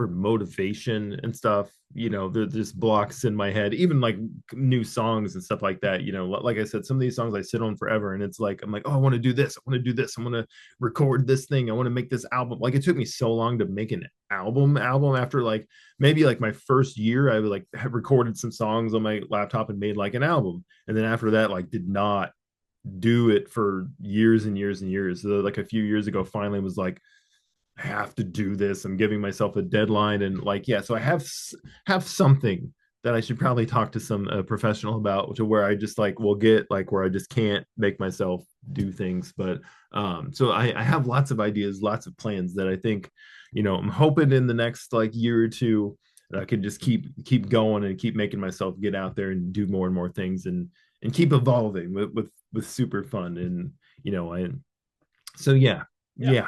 motivation and stuff, there's just blocks in my head, even like new songs and stuff like that. Like I said, some of these songs I sit on forever, and it's like I'm like, oh, I want to do this, I want to do this, I want to record this thing, I want to make this album. Like it took me so long to make an album after like maybe like my first year I would like have recorded some songs on my laptop and made like an album, and then after that like did not do it for years and years and years. So like a few years ago finally was like, I have to do this. I'm giving myself a deadline, and like, yeah. So I have something that I should probably talk to some professional about, to where I just like will get like where I just can't make myself do things. But so I have lots of ideas, lots of plans that I think, I'm hoping in the next like year or two that I can just keep going and keep making myself get out there and do more and more things, and keep evolving with super fun. And I so yeah, Yeah. yeah,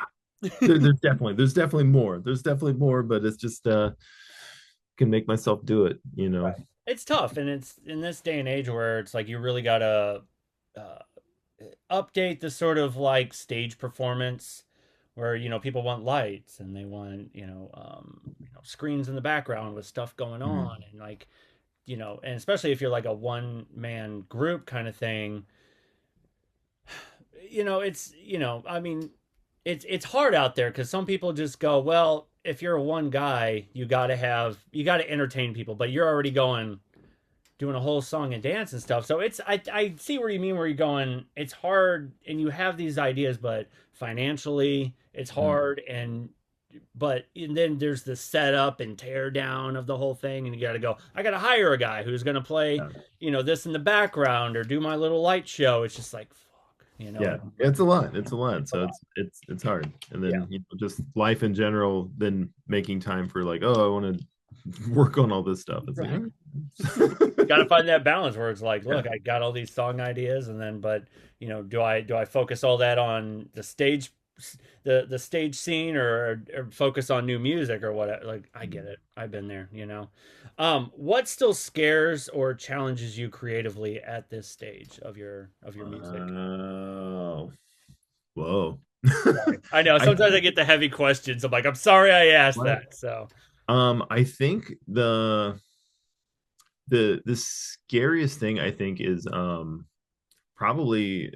there's definitely more. There's definitely more, but it's just can make myself do it. Right. It's tough, and it's in this day and age where it's like you really gotta uh, update the sort of like stage performance where people want lights and they want screens in the background with stuff going Mhm. on and like and especially if you're like a one man group kind of thing, it's I mean it's hard out there because some people just go, well, if you're a one guy you got to entertain people, but you're already going doing a whole song and dance and stuff. So I see where you mean where you're going. It's hard and you have these ideas, but financially it's Mhm. hard and then there's the setup and tear down of the whole thing and you got to go, I got to hire a guy who's going to play, Yeah. this in the background or do my little light show. It's just like fuck, Yeah, it's a lot. It's a lot. it's a So lot. it's hard. And Yeah. then just life in general, then making time for like, oh, I want to work on all this stuff. It's like, Right. all Got to right. find that balance where it's like, Yeah. look, I got all these song ideas, and then, but do I focus all that on the stage, the stage scene, or focus on new music or what? Like, I get it. I've been there. What still scares or challenges you creatively at this stage of your music? Oh, whoa. Sorry, I know I sometimes I get the heavy questions. I'm like, I'm sorry I asked what? that. So I think the scariest thing I think is probably,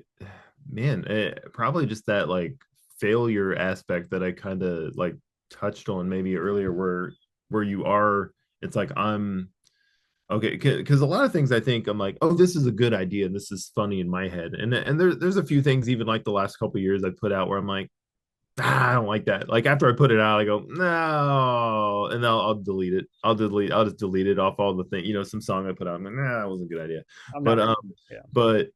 man, probably just that like failure aspect that I kind of like touched on maybe earlier, where you are, it's like I'm okay, because a lot of things I think I'm like, oh, this is a good idea and this is funny in my head, and there's a few things even like the last couple of years I put out where I'm like, I don't like that. Like after I put it out, I go, no, and I'll delete it. I'll just delete it off all the thing. Some song I put out. I'm like, nah, that wasn't a good idea. I'm But not gonna. Yeah. but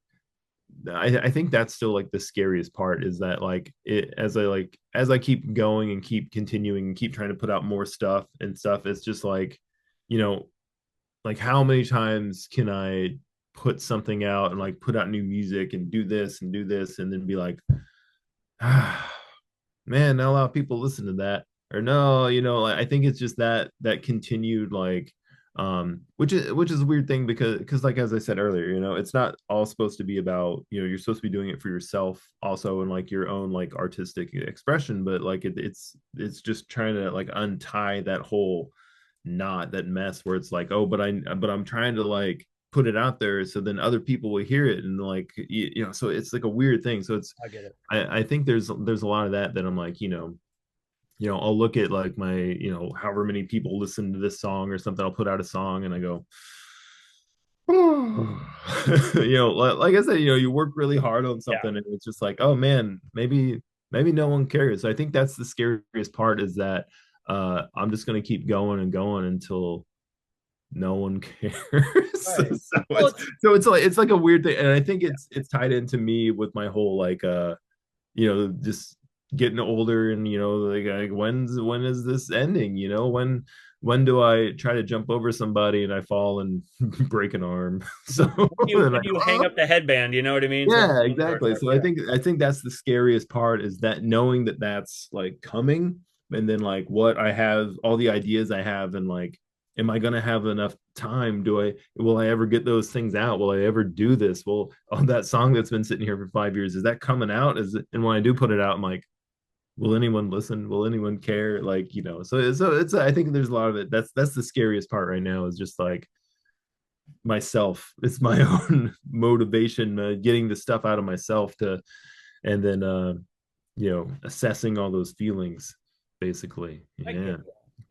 I think that's still like the scariest part is that like as I keep going and keep continuing and keep trying to put out more stuff and stuff, it's just like, you know, like how many times can I put something out and like put out new music and do this and then be like, ah, man, not a lot of people listen to that. Or no, like, I think it's just that continued like which is a weird thing because like as I said earlier, it's not all supposed to be about, you're supposed to be doing it for yourself also and like your own like artistic expression, but like it's just trying to like untie that whole knot, that mess where it's like, oh, but I'm trying to like put it out there so then other people will hear it and like so it's like a weird thing. So it's I get it. I think there's a lot of that I'm like, I'll look at like my, however many people listen to this song or something. I'll put out a song and I go, like I said, you work really hard on Yeah. something and it's just like, oh man, maybe no one cares. So I think that's the scariest part is that I'm just gonna keep going and going until no one cares. so, Right. so Well, it's it's like a weird thing. And I think it's tied into me with my whole like just getting older and like when is this ending, when do I try to jump over somebody and I fall and break an arm? So when you and when I you go, hang oh. up the headband, you know what I mean? So Yeah, where it's exactly. like, So yeah. I think that's the scariest part is that knowing that that's like coming and then like what I have, all the ideas I have, and like am I going to have enough time? Will I ever get those things out? Will I ever do this? Well, oh, that song that's been sitting here for 5 years, is that coming out? And when I do put it out, I'm like, will anyone listen? Will anyone care? Like, so it's I think there's a lot of it. That's the scariest part right now is just like myself. It's my own motivation, getting the stuff out of myself to, and then assessing all those feelings, basically. I get Yeah, that.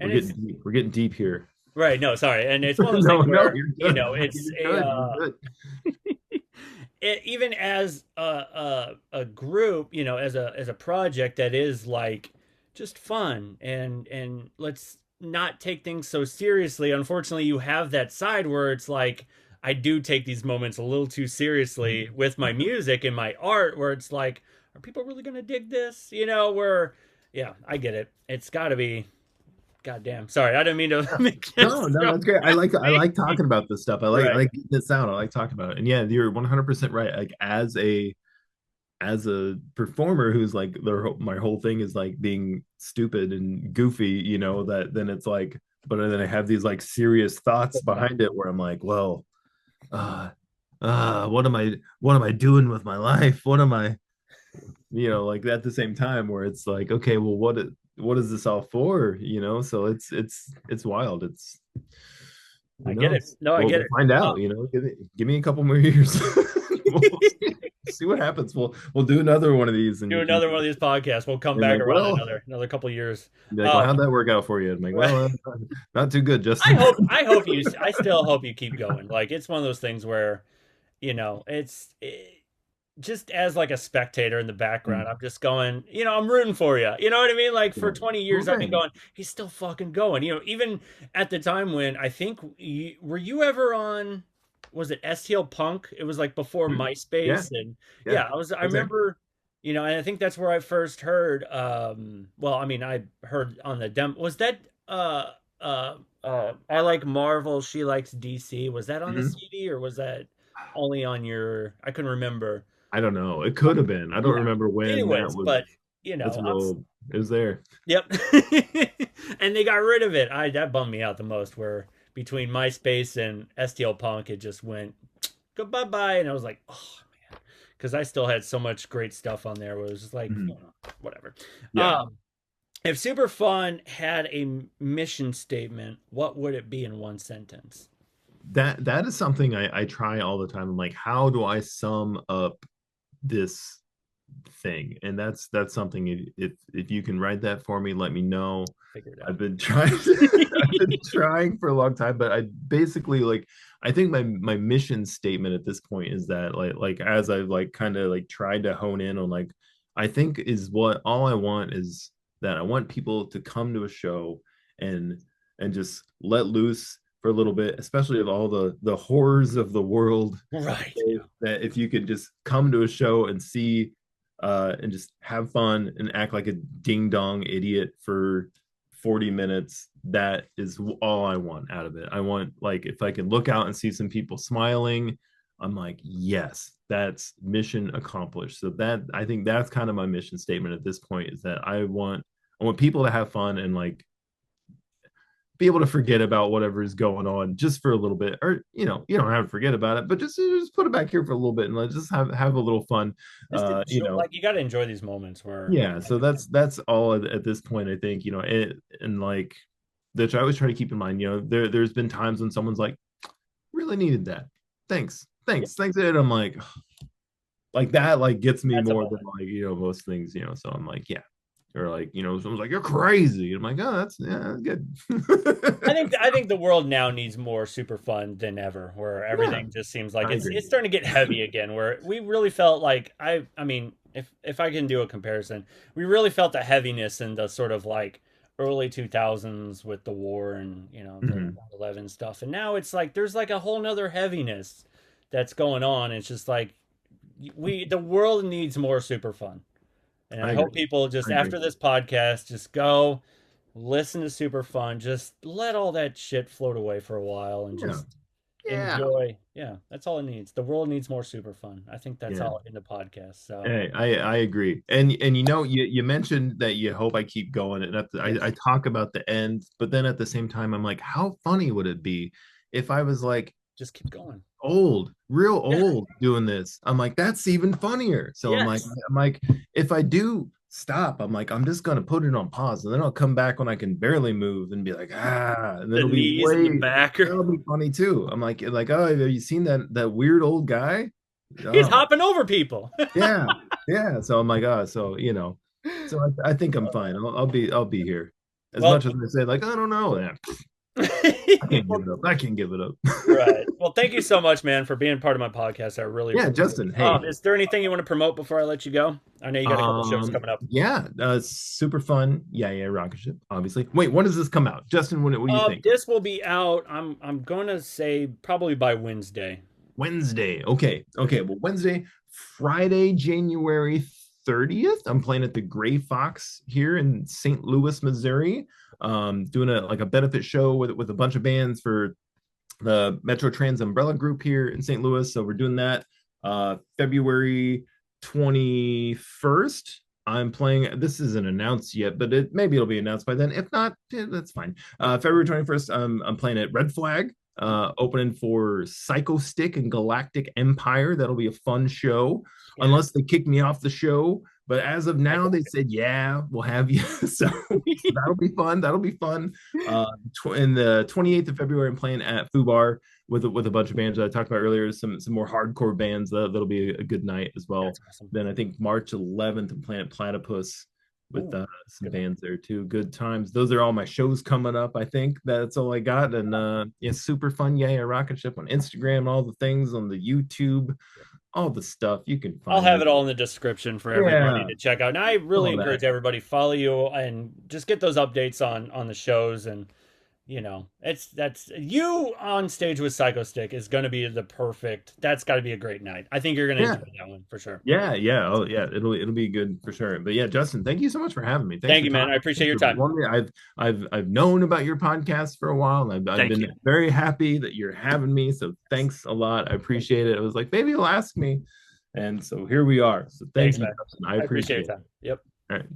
And it's we're getting deep here. right. No, sorry. And it's one of those things No, where, you're good. it's You're a, good. You're good. even as a group, as a project that is like just fun and let's not take things so seriously. Unfortunately, you have that side where it's like I do take these moments a little too seriously with my music and my art, where it's like, are people really gonna dig this? Where yeah, I get it. It's got to be. Goddamn. Sorry, I didn't mean to make No, this no, so that's great. I like talking about this stuff. I right. like getting this out. I like talking about it. And yeah, you're 100% right. Like as a performer who's like my whole thing is like being stupid and goofy, that then it's like, but then I have these like serious thoughts behind it where I'm like, well, uh what am I doing with my life? What am I, like at the same time where it's like, okay, well, what is this all for? So it's wild. It's I who get it. knows? No, I get We'll it. find out. Give me a couple more years. We'll see what happens. We'll do another one of these, and Do you can. another one of these podcasts. We'll come You're back like, around well, another couple years. be like, well, Um, how'd that work out for you? I'm like, right. well, not too good, Justin. I still hope you keep going. Like it's one of those things where, just as like a spectator in the background, I'm just going, I'm rooting for you. You know what I mean? Like for Yeah. 20 Well, years, I've been thanks. going, he's still fucking going. Even at the time when I think, were you ever on, was it STL Punk? It was like before Mhm. Yeah, MySpace. And yeah, yeah, I I was there. remember, and I think that's where I first heard, well, I mean, I heard on the demo, was that, I like Marvel, she likes DC. Was that on the Mhm. CD or was that only on your, I couldn't remember. I don't know. It could have been. I don't Yeah. remember when that Anyways, was. but That's I'm well. It was there. yep. And they got rid of it. I That bummed me out the most. Where between MySpace and STL Punk, it just went goodbye bye, and I was like, oh man, because I still had so much great stuff on there. Where it was just like, Mhm. whatever. Yeah. Um, if Superfun had a mission statement, what would it be in one sentence? That is something I try all the time. I'm like, how do I sum up this thing. And that's something, if you can write that for me, let me know. Figure it I've out. been trying I've been trying for a long time, but I basically like, I think my mission statement at this point is that like as I've like kind of like tried to hone in on like, I think is what all I want is that I want people to come to a show and just let loose for a little bit, especially of all the horrors of the world. Right. That if you could just come to a show and see and just have fun and act like a ding dong idiot for 40 minutes, that is all I want out of it. I want, like, if I can look out and see some people smiling, I'm like, yes, that's mission accomplished. So that, I think that's kind of my mission statement at this point, is that I want people to have fun and like be able to forget about whatever is going on just for a little bit, or you don't have to forget about it, but just put it back here for a little bit and let's just have a little fun. Just You enjoy, know, like you got to enjoy these moments where yeah. So that's all at this point, I think. And like that, I always try to keep in mind. There's been times when someone's like, really needed that. Thanks, yeah, thanks. And I'm like that, like gets me that's a more than moment. like most things. So I'm like, yeah. Or like, someone's like, you're crazy. I'm like, oh, that's good. I think the world now needs more super fun than ever, where Yeah, everything just seems like I it's agree. it's starting to get heavy again. Where we really felt like I mean, if I can do a comparison, we really felt the heaviness in the sort of like early 2000s with the war and the Mhm. 9/11 stuff, and now it's like there's like a whole nother heaviness that's going on. It's just like the world needs more super fun. And I I hope agree. people just I agree. after this podcast just go listen to Super Fun. Just let all that shit float away for a while and Yeah. just Yeah. enjoy. Yeah, that's all it needs. The world needs more Super Fun. I think that's Yeah. all in the podcast. So, Hey, I agree. And you mentioned that you hope I keep going, and I yes, talk about the end, but then at the same time I'm like, how funny would it be if I was like just keep going. real Yeah. old doing this? I'm like, that's even funnier. So Yes. I'm like, if I do stop, I'm like, I'm just gonna put it on pause, and then I'll come back when I can barely move and be like, and The it'll be knees and the way, back. that'll be funny too. I'm like, oh, have you seen that weird old guy? He's Oh, hopping over people. yeah, yeah. So I'm like, so so I think I'm fine. I'll be here. As Well, much as I say, like, I don't know, yeah, I can't give well, it up. I can't give it up. right. Well, thank you so much, man, for being part of my podcast. I really Yeah, appreciate it. Justin. Hey, Is there anything you want to promote before I let you go? I know you got a couple shows coming up. yeah, super fun. Yeah, yeah, Rocketship. Obviously. Wait, when does this come out, Justin? What do you think? This will be out. I'm gonna say probably by Wednesday. Wednesday. Okay, okay. Well, Wednesday, Friday, January 30th. I'm playing at the Gray Fox here in St. Louis, Missouri. Doing a benefit show with a bunch of bands for the Metro Trans Umbrella Group here in St. Louis. So we're doing that February 21st. I'm playing. This isn't announced yet, but maybe it'll be announced by then. If not, that's fine. February 21st, I'm playing at Red Flag, opening for Psycho Stick and Galactic Empire. That'll be a fun show, Yeah. unless they kick me off the show. But as of I now, don't they said, yeah, we'll have you. So that'll be fun. That'll be fun. In the 28th of February, I'm playing at Fubar with a bunch of bands that I talked about earlier. Some more hardcore bands. That'll be a good night as well. That's awesome. Then I think March 11th, I'm playing at Platypus with Ooh, some good one. bands there too. Good times. Those are all my shows coming up. I think that's all I got. And yeah, super fun. Yeah, yeah, rocket ship on Instagram, all the things on the YouTube, all the stuff you can I'll find have me. it all in the description for everybody Yeah, to check out. And I really all that. encourage everybody follow you and just get those updates on the shows. And that's you on stage with Psycho Stick is going to be the perfect. That's got to be a great night. I think you're going to Yeah, enjoy that one for sure. yeah, yeah. Oh, yeah. It'll be good for sure. But yeah, Justin, thank you so much for having me. Thanks Thank for you, man. I talking. appreciate Thanks your for time. wanting me. I've known about your podcast for a while, and I've Thank been you. very happy that you're having me. So thanks a lot. I Thank you. appreciate it. It was like, maybe you'll ask me, and so here we are. So thank Thanks, you, man. Justin. I I appreciate your appreciate it. time. Yep. All right.